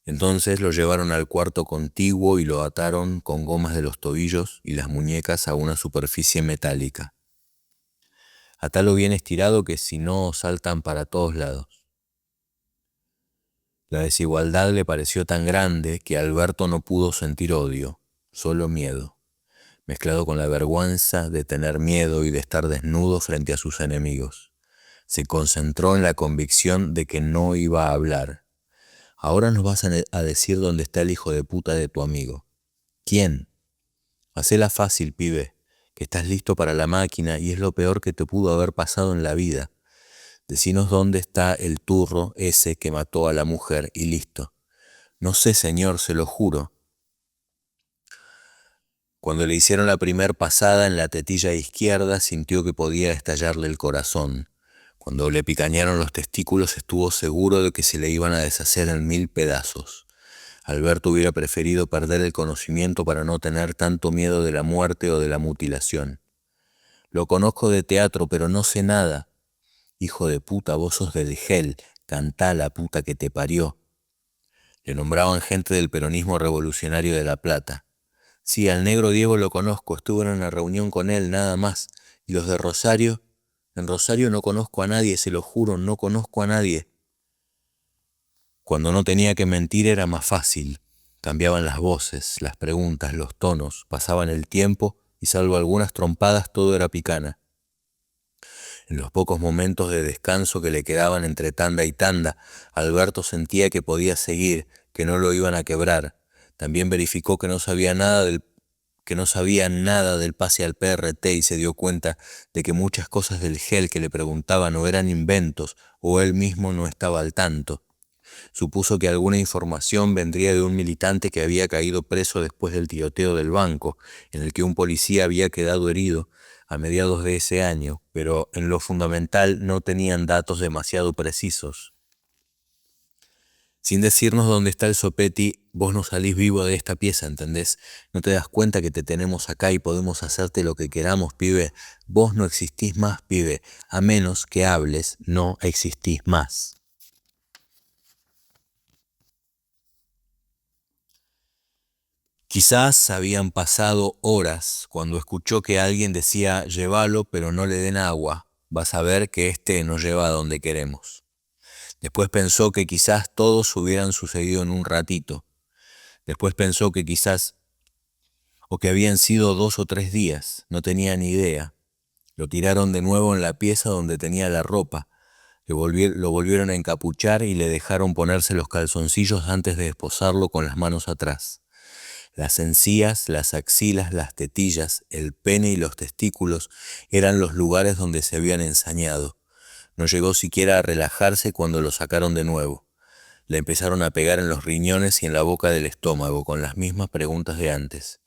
Entonces lo llevaron al cuarto contiguo y lo ataron con gomas de los tobillos y las muñecas a una superficie metálica. Atalo bien estirado que si no saltan para todos lados. La desigualdad le pareció tan grande que Alberto no pudo sentir odio, solo miedo, mezclado con la vergüenza de tener miedo y de estar desnudo frente a sus enemigos. Se concentró en la convicción de que no iba a hablar. Ahora nos vas a decir dónde está el hijo de puta de tu amigo. ¿Quién? Hacela fácil, pibe, que estás listo para la máquina y es lo peor que te pudo haber pasado en la vida. Decinos dónde está el turro ese que mató a la mujer y listo. No sé, señor, se lo juro. Cuando le hicieron la primer pasada en la tetilla izquierda, sintió que podía estallarle el corazón. Cuando le picañaron los testículos, estuvo seguro de que se le iban a deshacer en 1000 pedazos. Alberto hubiera preferido perder el conocimiento para no tener tanto miedo de la muerte o de la mutilación. Lo conozco de teatro, pero no sé nada. Hijo de puta, vos sos del Gel, cantá la puta que te parió. Le nombraban gente del peronismo revolucionario de La Plata. Sí, al negro Diego lo conozco, estuve en una reunión con él, nada más. ¿Y los de Rosario? En Rosario no conozco a nadie, se lo juro, no conozco a nadie. Cuando no tenía que mentir era más fácil. Cambiaban las voces, las preguntas, los tonos, pasaban el tiempo y salvo algunas trompadas todo era picana. En los pocos momentos de descanso que le quedaban entre tanda y tanda, Alberto sentía que podía seguir, que no lo iban a quebrar. También verificó que no sabía nada del pase al PRT y se dio cuenta de que muchas cosas del Gel que le preguntaban o eran inventos o él mismo no estaba al tanto. Supuso que alguna información vendría de un militante que había caído preso después del tiroteo del banco, en el que un policía había quedado herido a mediados de ese año, pero en lo fundamental no tenían datos demasiado precisos. Sin decirnos dónde está el sopeti, vos no salís vivo de esta pieza, ¿entendés? No te das cuenta que te tenemos acá y podemos hacerte lo que queramos, pibe. Vos no existís más, pibe. A menos que hables, no existís más. Quizás habían pasado horas cuando escuchó que alguien decía llévalo pero no le den agua, vas a ver que este nos lleva a donde queremos. Después pensó que quizás todos hubieran sucedido en un ratito. Después pensó que quizás, o que habían sido 2 o 3 días, no tenía ni idea. Lo tiraron de nuevo en la pieza donde tenía la ropa, lo volvieron a encapuchar y le dejaron ponerse los calzoncillos antes de esposarlo con las manos atrás. Las encías, las axilas, las tetillas, el pene y los testículos eran los lugares donde se habían ensañado. No llegó siquiera a relajarse cuando lo sacaron de nuevo. Le empezaron a pegar en los riñones y en la boca del estómago con las mismas preguntas de antes.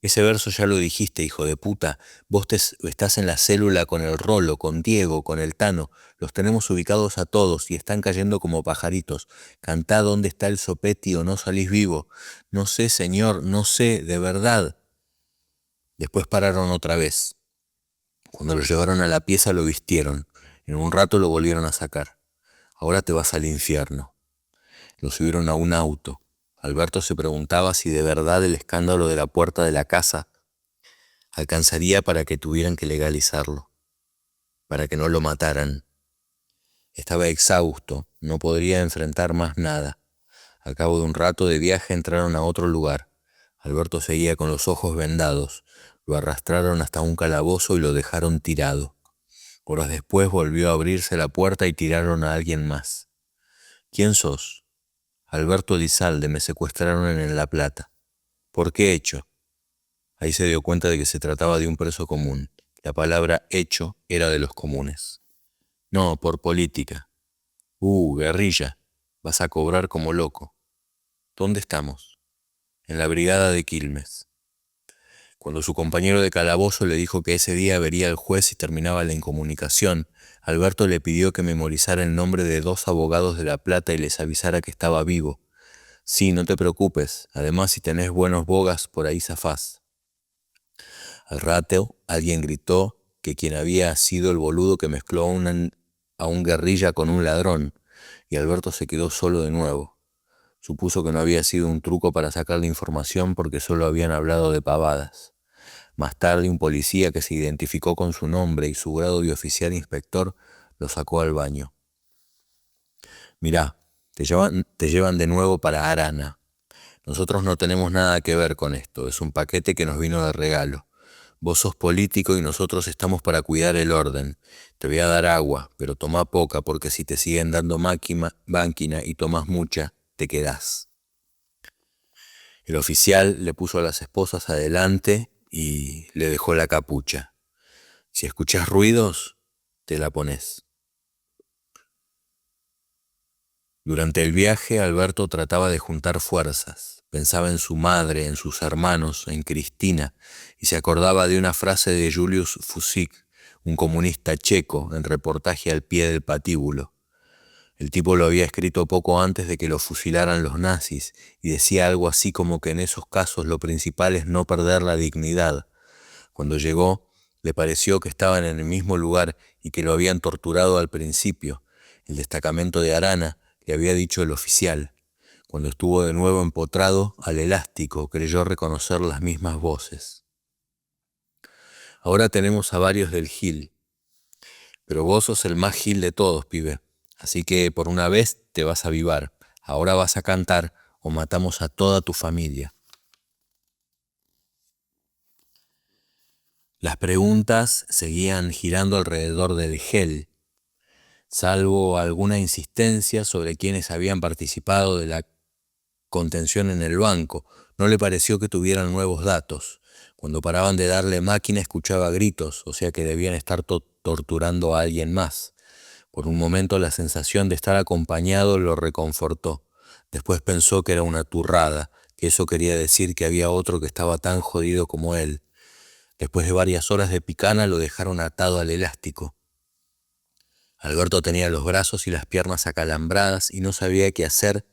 Ese verso ya lo dijiste, hijo de puta. Vos estás en la célula con el Rolo, con Diego, con el Tano. Los tenemos ubicados a todos y están cayendo como pajaritos. Cantá dónde está el sopeti o no salís vivo. No sé, señor, no sé, de verdad. Después pararon otra vez. Cuando lo llevaron a la pieza lo vistieron. En un rato lo volvieron a sacar. Ahora te vas al infierno. Lo subieron a un auto. Alberto se preguntaba si de verdad el escándalo de la puerta de la casa alcanzaría para que tuvieran que legalizarlo, para que no lo mataran. Estaba exhausto, no podría enfrentar más nada. Al cabo de un rato de viaje entraron a otro lugar. Alberto seguía con los ojos vendados. Lo arrastraron hasta un calabozo y lo dejaron tirado. Horas después volvió a abrirse la puerta y tiraron a alguien más. ¿Quién sos? Alberto Elizalde, me secuestraron en La Plata. ¿Por qué hecho? Ahí se dio cuenta de que se trataba de un preso común. La palabra hecho era de los comunes. No, por política. Guerrilla. Vas a cobrar como loco. ¿Dónde estamos? En la brigada de Quilmes. Cuando su compañero de calabozo le dijo que ese día vería al juez y terminaba la incomunicación, Alberto le pidió que memorizara el nombre de 2 abogados de La Plata y les avisara que estaba vivo. Sí, no te preocupes. Además, si tenés buenos bogas, por ahí zafás. Al rato, alguien gritó que quien había sido el boludo que mezcló a un guerrilla con un ladrón, y Alberto se quedó solo de nuevo. Supuso que no había sido un truco para sacarle información porque solo habían hablado de pavadas. Más tarde, un policía que se identificó con su nombre y su grado de oficial inspector lo sacó al baño. Mirá, te llevan de nuevo para Arana. Nosotros no tenemos nada que ver con esto, es un paquete que nos vino de regalo. Vos sos político y nosotros estamos para cuidar el orden. Te voy a dar agua, pero toma poca porque si te siguen dando máquina y tomas mucha, te quedás. El oficial le puso a las esposas adelante y le dejó la capucha. Si escuchás ruidos, te la pones. Durante el viaje, Alberto trataba de juntar fuerzas. Pensaba en su madre, en sus hermanos, en Cristina, y se acordaba de una frase de Julius Fusik, un comunista checo, en reportaje al pie del patíbulo. El tipo lo había escrito poco antes de que lo fusilaran los nazis, y decía algo así como que en esos casos lo principal es no perder la dignidad. Cuando llegó, le pareció que estaban en el mismo lugar y que lo habían torturado al principio. El destacamento de Arana, le había dicho el oficial. Cuando estuvo de nuevo empotrado al elástico, creyó reconocer las mismas voces. Ahora tenemos a varios del Gil, pero vos sos el más Gil de todos, pibe. Así que por una vez te vas a avivar. Ahora vas a cantar o matamos a toda tu familia. Las preguntas seguían girando alrededor del gel, salvo alguna insistencia sobre quienes habían participado de la contención en el banco. No le pareció que tuvieran nuevos datos. Cuando paraban de darle máquina escuchaba gritos, o sea que debían estar torturando a alguien más. Por un momento la sensación de estar acompañado lo reconfortó. Después pensó que era una turrada, que eso quería decir que había otro que estaba tan jodido como él. Después de varias horas de picana lo dejaron atado al elástico. Alberto tenía los brazos y las piernas acalambradas y no sabía qué hacer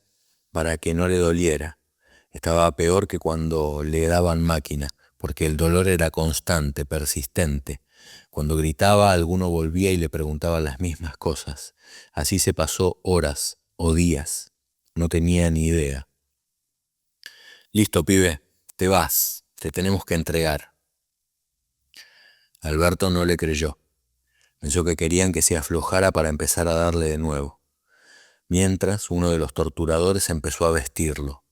para que no le doliera. Estaba peor que cuando le daban máquina, porque el dolor era constante, persistente. Cuando gritaba, alguno volvía y le preguntaba las mismas cosas. Así se pasó horas o días. No tenía ni idea. Listo, pibe, te vas, te tenemos que entregar. Alberto no le creyó. Pensó que querían que se aflojara para empezar a darle de nuevo. Mientras, uno de los torturadores empezó a vestirlo.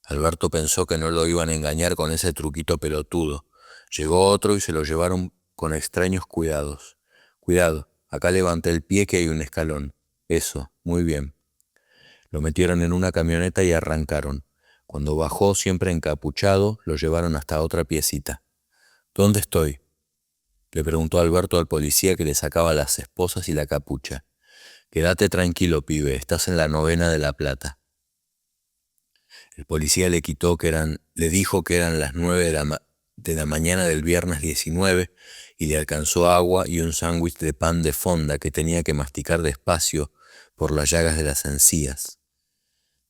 Alberto pensó que no lo iban a engañar con ese truquito pelotudo. Llegó otro y se lo llevaron con extraños cuidados. Cuidado, acá levanté el pie que hay un escalón. Eso, muy bien. Lo metieron en una camioneta y arrancaron. Cuando bajó, siempre encapuchado, lo llevaron hasta otra piecita. ¿Dónde estoy?, le preguntó Alberto al policía que le sacaba las esposas y la capucha. Quédate tranquilo, pibe, estás en la 9ª de La Plata. El policía le dijo que eran las 9 de la mañana del viernes 19 y le alcanzó agua y un sándwich de pan de fonda que tenía que masticar despacio por las llagas de las encías.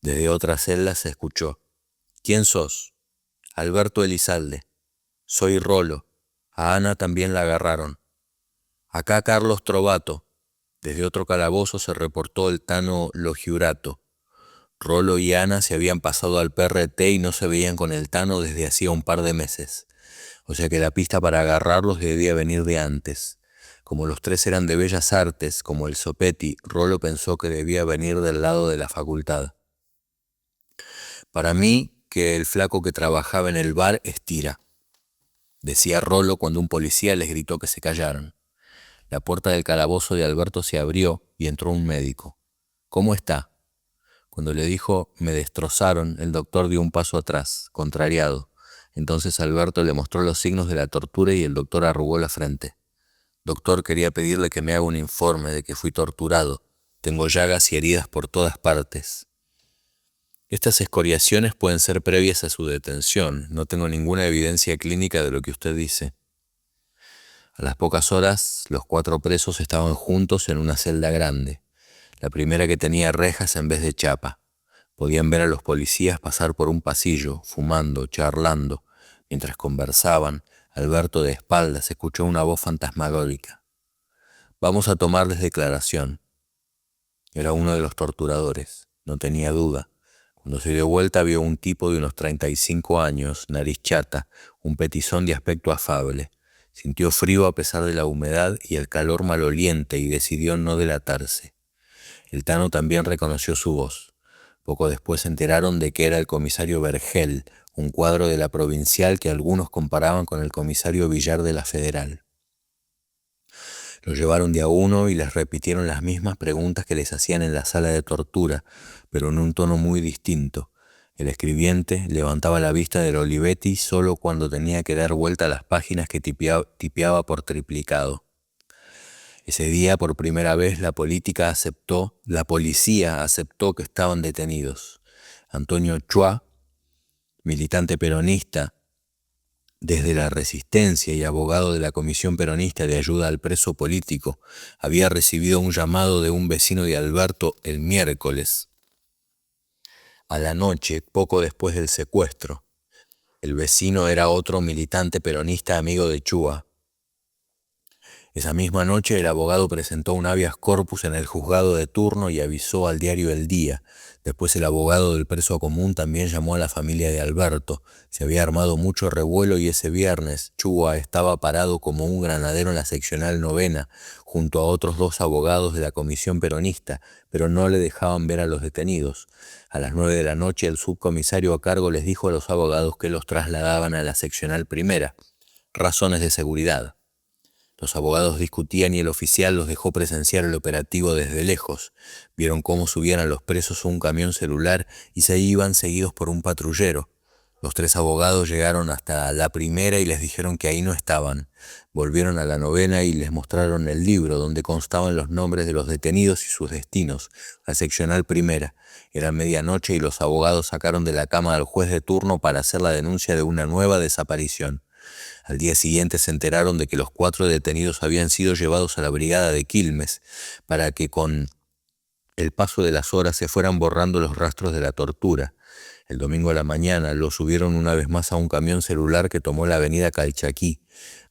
Desde otra celda se escuchó: ¿Quién sos? Alberto Elizalde. Soy Rolo. A Ana también la agarraron. Acá Carlos Trovato. Desde otro calabozo se reportó el Tano Logiurato. Rolo y Ana se habían pasado al PRT y no se veían con el Tano desde hacía un par de meses. O sea que la pista para agarrarlos debía venir de antes. Como los tres eran de Bellas Artes, como el Sopetti, Rolo pensó que debía venir del lado de la facultad. Para mí, que el flaco que trabajaba en el bar estira, decía Rolo cuando un policía les gritó que se callaran. La puerta del calabozo de Alberto se abrió y entró un médico. ¿Cómo está? Cuando le dijo me destrozaron, el doctor dio un paso atrás, contrariado. Entonces Alberto le mostró los signos de la tortura y el doctor arrugó la frente. Doctor, quería pedirle que me haga un informe de que fui torturado. Tengo llagas y heridas por todas partes. Estas escoriaciones pueden ser previas a su detención. No tengo ninguna evidencia clínica de lo que usted dice. A las pocas horas, los 4 presos estaban juntos en una celda grande, la primera que tenía rejas en vez de chapa. Podían ver a los policías pasar por un pasillo, fumando, charlando. Mientras conversaban, Alberto de espaldas escuchó una voz fantasmagórica. «Vamos a tomarles declaración». Era uno de los torturadores, no tenía duda. Cuando se dio vuelta vio un tipo de unos 35 años, nariz chata, un petizón de aspecto afable. Sintió frío a pesar de la humedad y el calor maloliente y decidió no delatarse. El Tano también reconoció su voz. Poco después se enteraron de que era el comisario Vergel, un cuadro de la provincial que algunos comparaban con el comisario Villar de la Federal. Lo llevaron de a uno y les repitieron las mismas preguntas que les hacían en la sala de tortura, pero en un tono muy distinto. El escribiente levantaba la vista del Olivetti solo cuando tenía que dar vuelta a las páginas que tipeaba por triplicado. Ese día, por primera vez, la policía aceptó que estaban detenidos. Antonio Chua, militante peronista desde la Resistencia y abogado de la Comisión Peronista de Ayuda al Preso Político, había recibido un llamado de un vecino de Alberto el miércoles, a la noche, poco después del secuestro. El vecino era otro militante peronista amigo de Chua. Esa misma noche el abogado presentó un habeas corpus en el juzgado de turno y avisó al diario El Día. Después el abogado del preso común también llamó a la familia de Alberto. Se había armado mucho revuelo y ese viernes Chua estaba parado como un granadero en la seccional 9ª, junto a otros 2 abogados de la comisión peronista, pero no le dejaban ver a los detenidos. A las 9 de la noche el subcomisario a cargo les dijo a los abogados que los trasladaban a la seccional 1ª. Razones de seguridad. Los abogados discutían y el oficial los dejó presenciar el operativo desde lejos. Vieron cómo subían a los presos a un camión celular y se iban seguidos por un patrullero. Los 3 abogados llegaron hasta la 1ª y les dijeron que ahí no estaban. Volvieron a la 9ª y les mostraron el libro donde constaban los nombres de los detenidos y sus destinos. La seccional 1ª. Era medianoche y los abogados sacaron de la cama al juez de turno para hacer la denuncia de una nueva desaparición. Al día siguiente se enteraron de que los 4 detenidos habían sido llevados a la brigada de Quilmes para que con el paso de las horas se fueran borrando los rastros de la tortura. El domingo a la mañana lo subieron una vez más a un camión celular que tomó la avenida Calchaquí.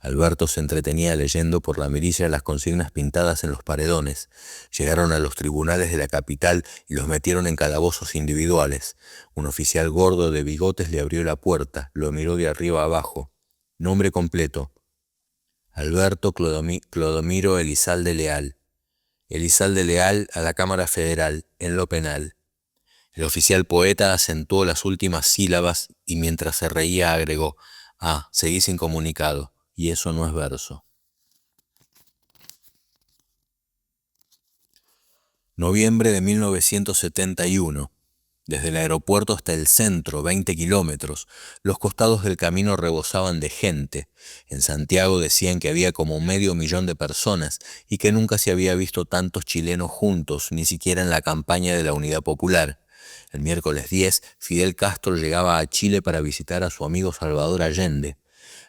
Alberto se entretenía leyendo por la mirilla las consignas pintadas en los paredones. Llegaron a los tribunales de la capital y los metieron en calabozos individuales. Un oficial gordo de bigotes le abrió la puerta, lo miró de arriba abajo. Nombre completo: Alberto Clodomiro Elizalde Leal. Elizalde Leal a la Cámara Federal, en lo penal. El oficial poeta acentuó las últimas sílabas y mientras se reía agregó: seguís incomunicado, y eso no es verso. Noviembre de 1971. Desde el aeropuerto hasta el centro, 20 kilómetros, los costados del camino rebosaban de gente. En Santiago decían que había como 500.000 de personas y que nunca se había visto tantos chilenos juntos, ni siquiera en la campaña de la Unidad Popular. El miércoles 10, Fidel Castro llegaba a Chile para visitar a su amigo Salvador Allende.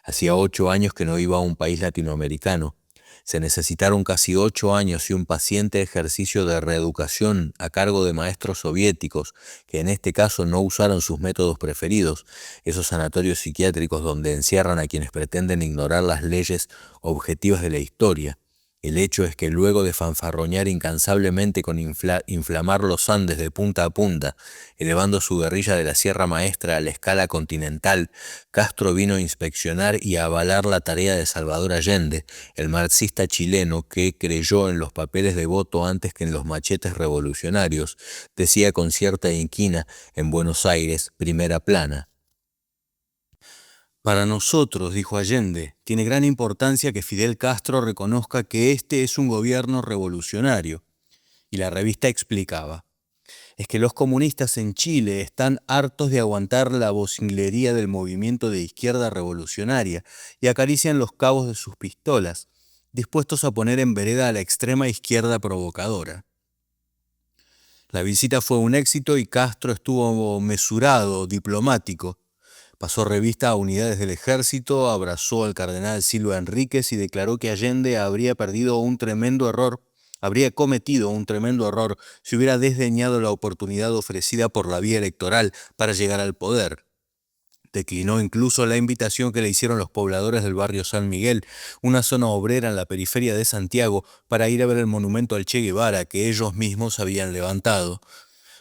Hacía 8 años que no iba a un país latinoamericano. Se necesitaron casi 8 años y un paciente ejercicio de reeducación a cargo de maestros soviéticos, que en este caso no usaron sus métodos preferidos, esos sanatorios psiquiátricos donde encierran a quienes pretenden ignorar las leyes objetivas de la historia. El hecho es que luego de fanfarroñar incansablemente con inflamar los Andes de punta a punta, elevando su guerrilla de la Sierra Maestra a la escala continental, Castro vino a inspeccionar y a avalar la tarea de Salvador Allende, el marxista chileno que creyó en los papeles de voto antes que en los machetes revolucionarios, decía con cierta inquina en Buenos Aires, primera plana. Para nosotros, dijo Allende, tiene gran importancia que Fidel Castro reconozca que este es un gobierno revolucionario. Y la revista explicaba: es que los comunistas en Chile están hartos de aguantar la vocinglería del movimiento de izquierda revolucionaria y acarician los cabos de sus pistolas, dispuestos a poner en vereda a la extrema izquierda provocadora. La visita fue un éxito y Castro estuvo mesurado, diplomático. Pasó revista a unidades del ejército, abrazó al cardenal Silva Enríquez y declaró que Allende habría perdido un tremendo error habría cometido un tremendo error si hubiera desdeñado la oportunidad ofrecida por la vía electoral para llegar al poder. Declinó incluso la invitación que le hicieron los pobladores del barrio San Miguel, una zona obrera en la periferia de Santiago, para ir a ver el monumento al Che Guevara que ellos mismos habían levantado.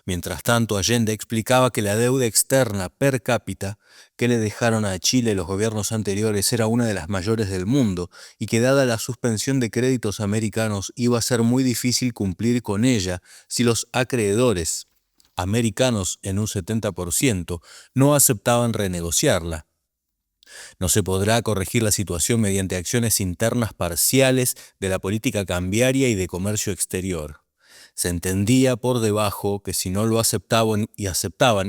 Mientras tanto, Allende explicaba que la deuda externa per cápita que le dejaron a Chile los gobiernos anteriores era una de las mayores del mundo y que dada la suspensión de créditos americanos iba a ser muy difícil cumplir con ella si los acreedores americanos en un 70% no aceptaban renegociarla. No se podrá corregir la situación mediante acciones internas parciales de la política cambiaria y de comercio exterior. Se entendía por debajo que si no lo aceptaban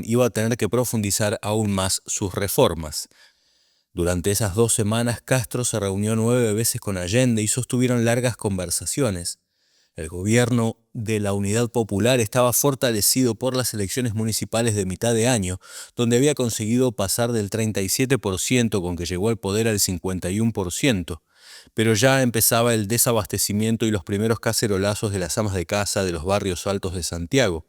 iba a tener que profundizar aún más sus reformas. Durante esas 2 semanas Castro se reunió 9 veces con Allende y sostuvieron largas conversaciones. El gobierno de la Unidad Popular estaba fortalecido por las elecciones municipales de mitad de año, donde había conseguido pasar del 37% con que llegó al poder al 51%, pero ya empezaba el desabastecimiento y los primeros cacerolazos de las amas de casa de los barrios altos de Santiago.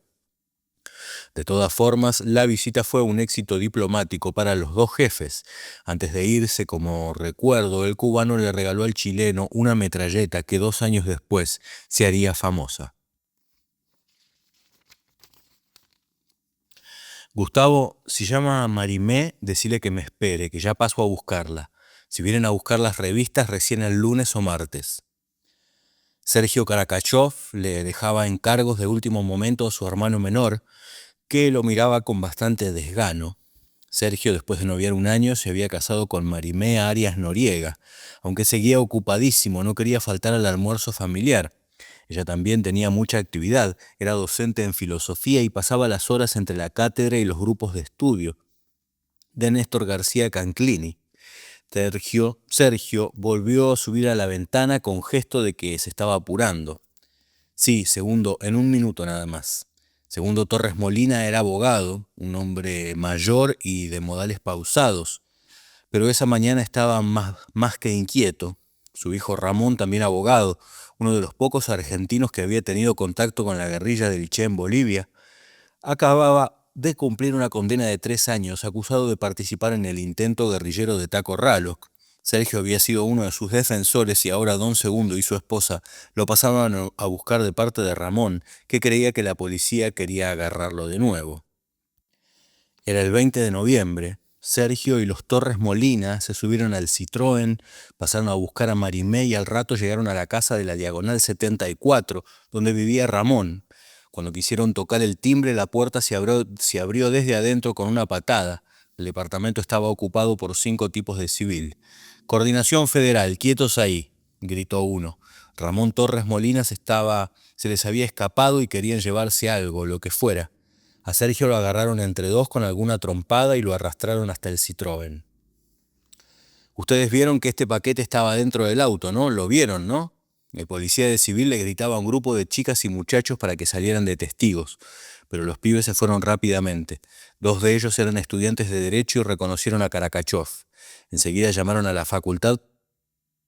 De todas formas, la visita fue un éxito diplomático para los dos jefes. Antes de irse, como recuerdo, el cubano le regaló al chileno una metralleta que 2 años después se haría famosa. Gustavo, si llama a Marimé, decile que me espere, que ya paso a buscarla. Si vienen a buscar las revistas recién el lunes o martes. Sergio Karakachov le dejaba encargos de último momento a su hermano menor, que lo miraba con bastante desgano. Sergio, después de noviar 1 año, se había casado con Marimé Arias Noriega, aunque seguía ocupadísimo, no quería faltar al almuerzo familiar. Ella también tenía mucha actividad, era docente en filosofía y pasaba las horas entre la cátedra y los grupos de estudio de Néstor García Canclini. Sergio volvió a subir a la ventana con gesto de que se estaba apurando. Sí, segundo, en 1 minuto nada más. Segundo Torres Molina era abogado, un hombre mayor y de modales pausados, pero esa mañana estaba más que inquieto. Su hijo Ramón, también abogado, uno de los pocos argentinos que había tenido contacto con la guerrilla del Che en Bolivia, acababa de cumplir una condena de 3 años, acusado de participar en el intento guerrillero de Taco Raloc. Sergio había sido uno de sus defensores y ahora Don Segundo y su esposa lo pasaban a buscar de parte de Ramón, que creía que la policía quería agarrarlo de nuevo. Era el 20 de noviembre. Sergio y los Torres Molina se subieron al Citroën, pasaron a buscar a Marimé y al rato llegaron a la casa de la Diagonal 74, donde vivía Ramón. Cuando quisieron tocar el timbre, la puerta se abrió desde adentro con una patada. El departamento estaba ocupado por 5 tipos de civil. «Coordinación Federal, quietos ahí», gritó uno. Ramón Torres Molina se les había escapado y querían llevarse algo, lo que fuera. A Sergio lo agarraron entre dos con alguna trompada y lo arrastraron hasta el Citroën. Ustedes vieron que este paquete estaba dentro del auto, ¿no? Lo vieron, ¿no? El policía de civil le gritaba a un grupo de chicas y muchachos para que salieran de testigos, pero los pibes se fueron rápidamente. 2 de ellos eran estudiantes de Derecho y reconocieron a Karakachov. Enseguida llamaron a la facultad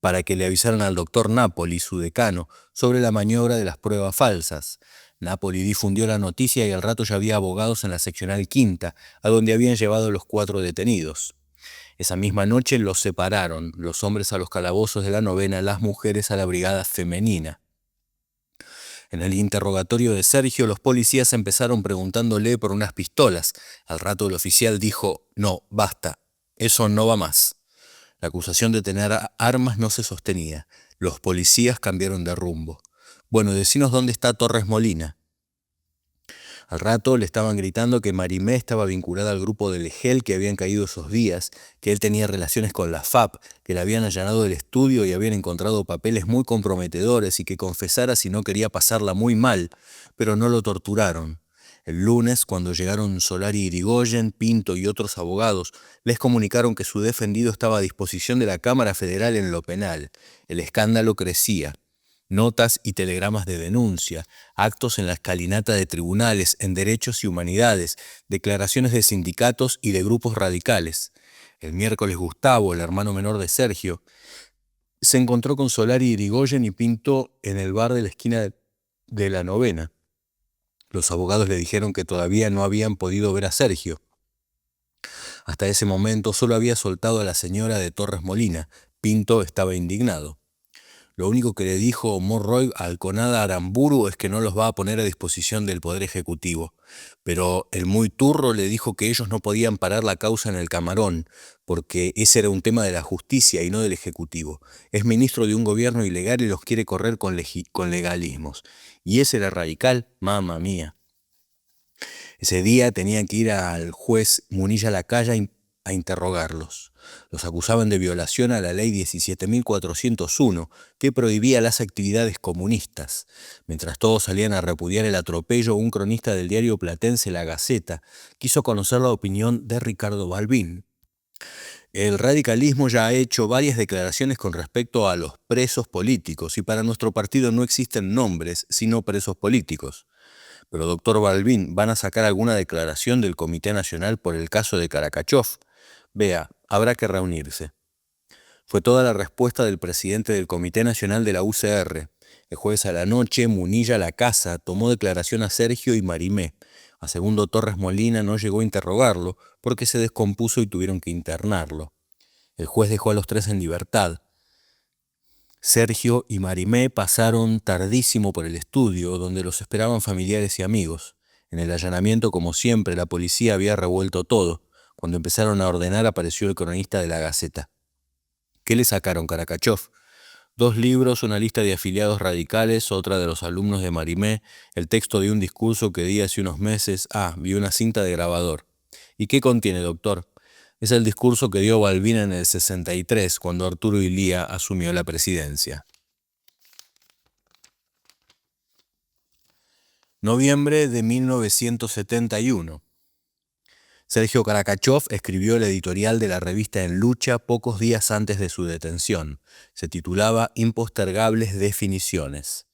para que le avisaran al doctor Napoli, su decano, sobre la maniobra de las pruebas falsas. Napoli difundió la noticia y al rato ya había abogados en la seccional quinta, a donde habían llevado los 4 detenidos. Esa misma noche los separaron, los hombres a los calabozos de la novena, las mujeres a la brigada femenina. En el interrogatorio de Sergio, los policías empezaron preguntándole por unas pistolas. Al rato el oficial dijo: «No, basta, eso no va más». La acusación de tener armas no se sostenía. Los policías cambiaron de rumbo. «Bueno, decinos dónde está Torres Molina». Al rato le estaban gritando que Marimé estaba vinculada al grupo del EGEL que habían caído esos días, que él tenía relaciones con la FAP, que le habían allanado el estudio y habían encontrado papeles muy comprometedores y que confesara si no quería pasarla muy mal, pero no lo torturaron. El lunes, cuando llegaron Solari Irigoyen, Pinto y otros abogados, les comunicaron que su defendido estaba a disposición de la Cámara Federal en lo penal. El escándalo crecía. Notas y telegramas de denuncia, actos en la escalinata de tribunales, en derechos y humanidades, declaraciones de sindicatos y de grupos radicales. El miércoles Gustavo, el hermano menor de Sergio, se encontró con Solari Irigoyen y Pinto en el bar de la esquina de la novena. Los abogados le dijeron que todavía no habían podido ver a Sergio. Hasta ese momento solo había soltado a la señora de Torres Molina. Pinto estaba indignado. Lo único que le dijo Monroy al Conada Aramburu es que no los va a poner a disposición del Poder Ejecutivo. Pero el muy turro le dijo que ellos no podían parar la causa en el Camarón, porque ese era un tema de la justicia y no del Ejecutivo. Es ministro de un gobierno ilegal y los quiere correr con legalismos. Y ese era radical, mamma mía. Ese día tenían que ir al juez Munilla Lacaya a interrogarlos. Los acusaban de violación a la ley 17.401, que prohibía las actividades comunistas. Mientras todos salían a repudiar el atropello, un cronista del diario platense La Gaceta quiso conocer la opinión de Ricardo Balbín. El radicalismo ya ha hecho varias declaraciones con respecto a los presos políticos, y para nuestro partido no existen nombres, sino presos políticos. Pero, doctor Balbín, ¿van a sacar alguna declaración del Comité Nacional por el caso de Karakachov? Vea, habrá que reunirse. Fue toda la respuesta del presidente del Comité Nacional de la UCR. El jueves a la noche, Munilla Lacasa tomó declaración a Sergio y Marimé. A Segundo Torres Molina no llegó a interrogarlo porque se descompuso y tuvieron que internarlo. El juez dejó a los tres en libertad. Sergio y Marimé pasaron tardísimo por el estudio, donde los esperaban familiares y amigos. En el allanamiento, como siempre, la policía había revuelto todo. Cuando empezaron a ordenar, apareció el cronista de La Gaceta. ¿Qué le sacaron, Karakachov? 2 libros, una lista de afiliados radicales, otra de los alumnos de Marimé, el texto de un discurso que di hace unos meses. Vi una cinta de grabador. ¿Y qué contiene, doctor? Es el discurso que dio Balbín en el 63, cuando Arturo Illia asumió la presidencia. Noviembre de 1971. Sergio Karakachov escribió el editorial de la revista En Lucha pocos días antes de su detención. Se titulaba Impostergables definiciones.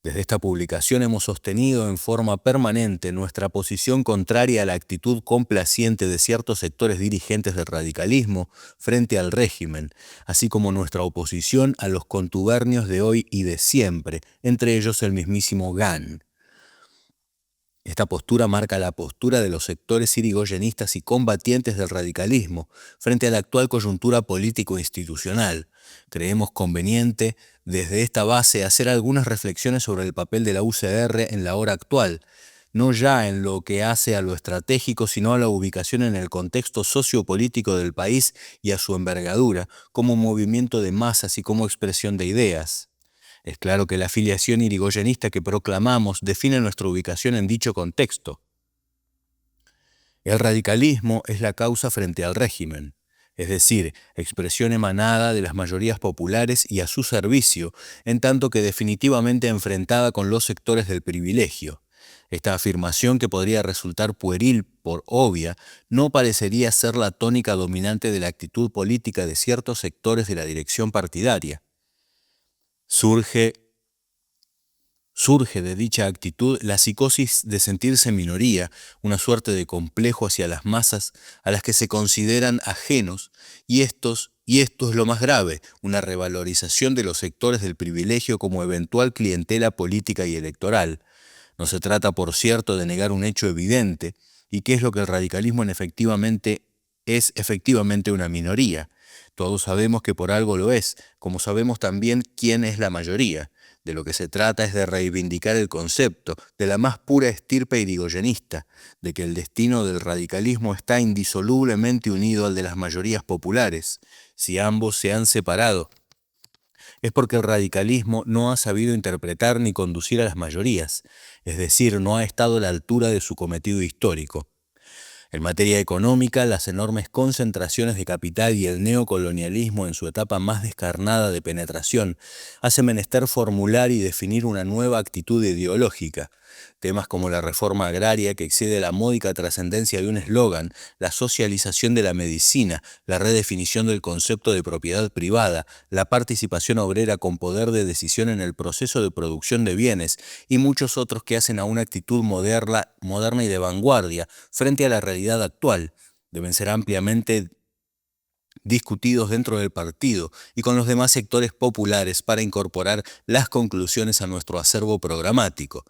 Desde esta publicación hemos sostenido en forma permanente nuestra posición contraria a la actitud complaciente de ciertos sectores dirigentes del radicalismo frente al régimen, así como nuestra oposición a los contubernios de hoy y de siempre, entre ellos el mismísimo GAN. Esta postura marca la postura de los sectores irigoyenistas y combatientes del radicalismo frente a la actual coyuntura político-institucional. Creemos conveniente, desde esta base, hacer algunas reflexiones sobre el papel de la UCR en la hora actual, no ya en lo que hace a lo estratégico, sino a la ubicación en el contexto sociopolítico del país y a su envergadura, como movimiento de masas y como expresión de ideas. Es claro que la afiliación irigoyenista que proclamamos define nuestra ubicación en dicho contexto. El radicalismo es la causa frente al régimen, es decir, expresión emanada de las mayorías populares y a su servicio, en tanto que definitivamente enfrentada con los sectores del privilegio. Esta afirmación, que podría resultar pueril por obvia, no parecería ser la tónica dominante de la actitud política de ciertos sectores de la dirección partidaria. Surge de dicha actitud la psicosis de sentirse minoría, una suerte de complejo hacia las masas a las que se consideran ajenos, y esto es lo más grave, una revalorización de los sectores del privilegio como eventual clientela política y electoral. No se trata, por cierto, de negar un hecho evidente, y que es lo que el radicalismo es efectivamente una minoría. Todos sabemos que por algo lo es, como sabemos también quién es la mayoría. De lo que se trata es de reivindicar el concepto de la más pura estirpe irigoyenista, de que el destino del radicalismo está indisolublemente unido al de las mayorías populares. Si ambos se han separado, es porque el radicalismo no ha sabido interpretar ni conducir a las mayorías, es decir, no ha estado a la altura de su cometido histórico. En materia económica, las enormes concentraciones de capital y el neocolonialismo en su etapa más descarnada de penetración hacen menester formular y definir una nueva actitud ideológica. Temas como la reforma agraria, que excede la módica trascendencia de un eslogan, la socialización de la medicina, la redefinición del concepto de propiedad privada, la participación obrera con poder de decisión en el proceso de producción de bienes y muchos otros que hacen a una actitud moderna y de vanguardia frente a la realidad actual, deben ser ampliamente discutidos dentro del partido y con los demás sectores populares para incorporar las conclusiones a nuestro acervo programático.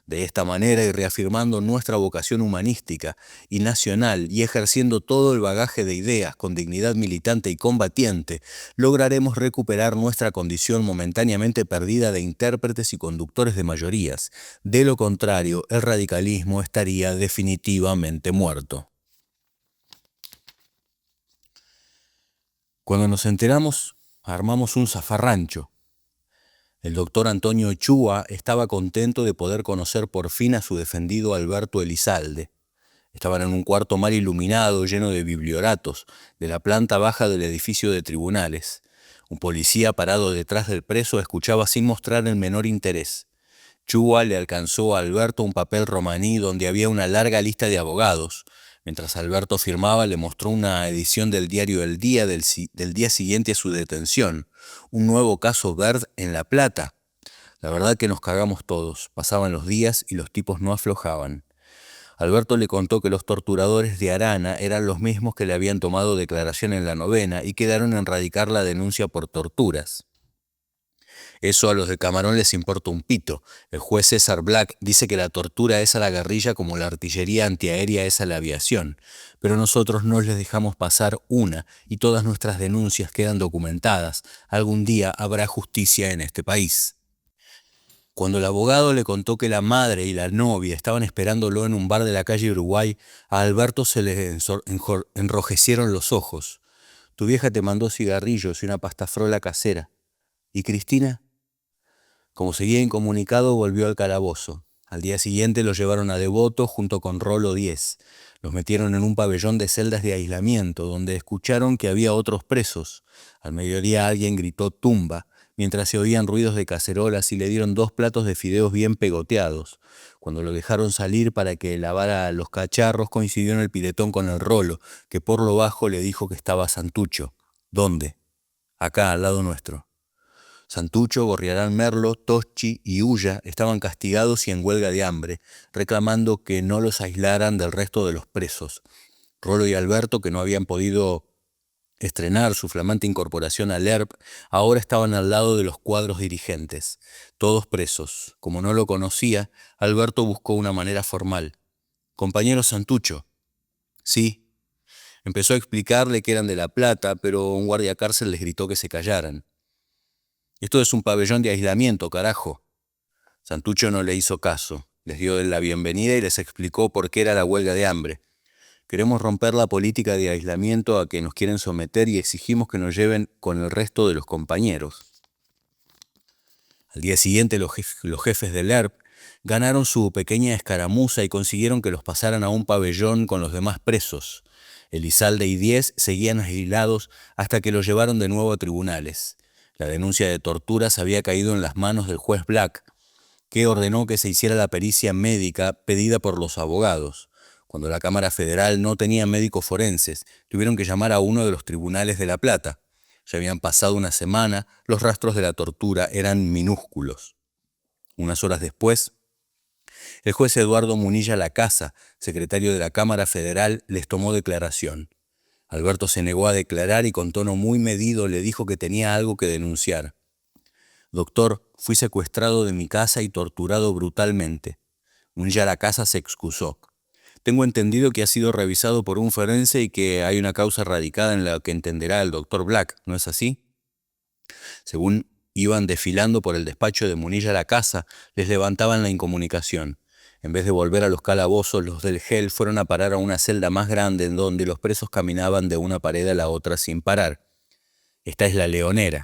De esta manera, y reafirmando nuestra vocación humanística y nacional y ejerciendo todo el bagaje de ideas con dignidad militante y combatiente, lograremos recuperar nuestra condición momentáneamente perdida de intérpretes y conductores de mayorías. De lo contrario, el radicalismo estaría definitivamente muerto. Cuando nos enteramos, armamos un zafarrancho. El doctor Antonio Chúa estaba contento de poder conocer por fin a su defendido Alberto Elizalde. Estaban en un cuarto mal iluminado, lleno de biblioratos, de la planta baja del edificio de tribunales. Un policía parado detrás del preso escuchaba sin mostrar el menor interés. Chúa le alcanzó a Alberto un papel romaní donde había una larga lista de abogados. Mientras Alberto firmaba, le mostró una edición del diario El Día del día siguiente a su detención. Un nuevo caso Verd en La Plata. La verdad que nos cagamos todos. Pasaban los días y los tipos no aflojaban. Alberto le contó que los torturadores de Arana eran los mismos que le habían tomado declaración en la novena y quedaron en radicar la denuncia por torturas. Eso a los de Camarón les importa un pito. El juez César Black dice que la tortura es a la guerrilla como la artillería antiaérea es a la aviación. Pero nosotros no les dejamos pasar una y todas nuestras denuncias quedan documentadas. Algún día habrá justicia en este país. Cuando el abogado le contó que la madre y la novia estaban esperándolo en un bar de la calle Uruguay, a Alberto se le enrojecieron los ojos. Tu vieja te mandó cigarrillos y una pastafrola casera. ¿Y Cristina? Como seguía incomunicado, volvió al calabozo. Al día siguiente lo llevaron a Devoto junto con Rolo 10. Los metieron en un pabellón de celdas de aislamiento, donde escucharon que había otros presos. Al mediodía alguien gritó tumba, mientras se oían ruidos de cacerolas y le dieron 2 platos de fideos bien pegoteados. Cuando lo dejaron salir para que lavara los cacharros, coincidió en el piletón con el Rolo, que por lo bajo le dijo que estaba Santucho. ¿Dónde? Acá, al lado nuestro. Santucho, Gorriarán Merlo, Toschi y Ulla estaban castigados y en huelga de hambre, reclamando que no los aislaran del resto de los presos. Rolo y Alberto, que no habían podido estrenar su flamante incorporación al ERP, ahora estaban al lado de los cuadros dirigentes, todos presos. Como no lo conocía, Alberto buscó una manera formal. «Compañero Santucho». «Sí». Empezó a explicarle que eran de La Plata, pero un guardia cárcel les gritó que se callaran. «Esto es un pabellón de aislamiento, carajo». Santucho no le hizo caso, les dio la bienvenida y les explicó por qué era la huelga de hambre. «Queremos romper la política de aislamiento a que nos quieren someter y exigimos que nos lleven con el resto de los compañeros». Al día siguiente los jefes del ERP ganaron su pequeña escaramuza y consiguieron que los pasaran a un pabellón con los demás presos. Elizalde y 10 seguían aislados hasta que los llevaron de nuevo a tribunales. La denuncia de torturas había caído en las manos del juez Black, que ordenó que se hiciera la pericia médica pedida por los abogados. Cuando la Cámara Federal no tenía médicos forenses, tuvieron que llamar a uno de los tribunales de La Plata. Ya habían pasado una semana, los rastros de la tortura eran minúsculos. Unas horas después, el juez Eduardo Munilla Lacasa, secretario de la Cámara Federal, les tomó declaración. Alberto se negó a declarar y con tono muy medido le dijo que tenía algo que denunciar. «Doctor, fui secuestrado de mi casa y torturado brutalmente». Munilla Lacasa se excusó. «Tengo entendido que ha sido revisado por un forense y que hay una causa radicada en la que entenderá el doctor Black, ¿no es así?». Según iban desfilando por el despacho de Munilla Lacasa, les levantaban la incomunicación. En vez de volver a los calabozos, los del GEL fueron a parar a una celda más grande en donde los presos caminaban de una pared a la otra sin parar. «Esta es la Leonera»,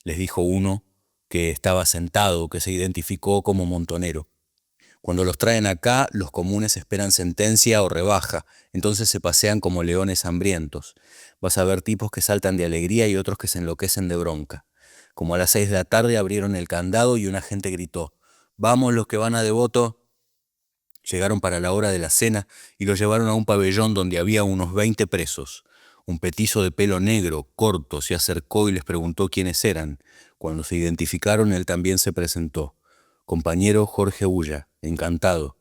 les dijo uno que estaba sentado, que se identificó como montonero. «Cuando los traen acá, los comunes esperan sentencia o rebaja, entonces se pasean como leones hambrientos. Vas a ver tipos que saltan de alegría y otros que se enloquecen de bronca». Como a las 6 de la tarde abrieron el candado y un agente gritó: «¡Vamos los que van a Devoto!». Llegaron para la hora de la cena y los llevaron a un pabellón donde había unos 20 presos. Un petizo de pelo negro, corto, se acercó y les preguntó quiénes eran. Cuando se identificaron, él también se presentó. «Compañero Jorge Ulla, encantado».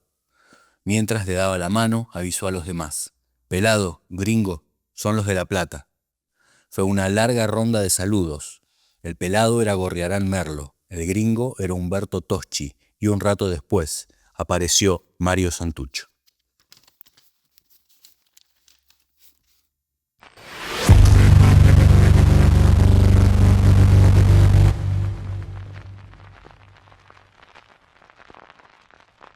Mientras le daba la mano, avisó a los demás: «Pelado, gringo, son los de La Plata». Fue una larga ronda de saludos. El pelado era Gorriarán Merlo, el gringo era Humberto Toschi, y un rato después apareció Mario Santucho.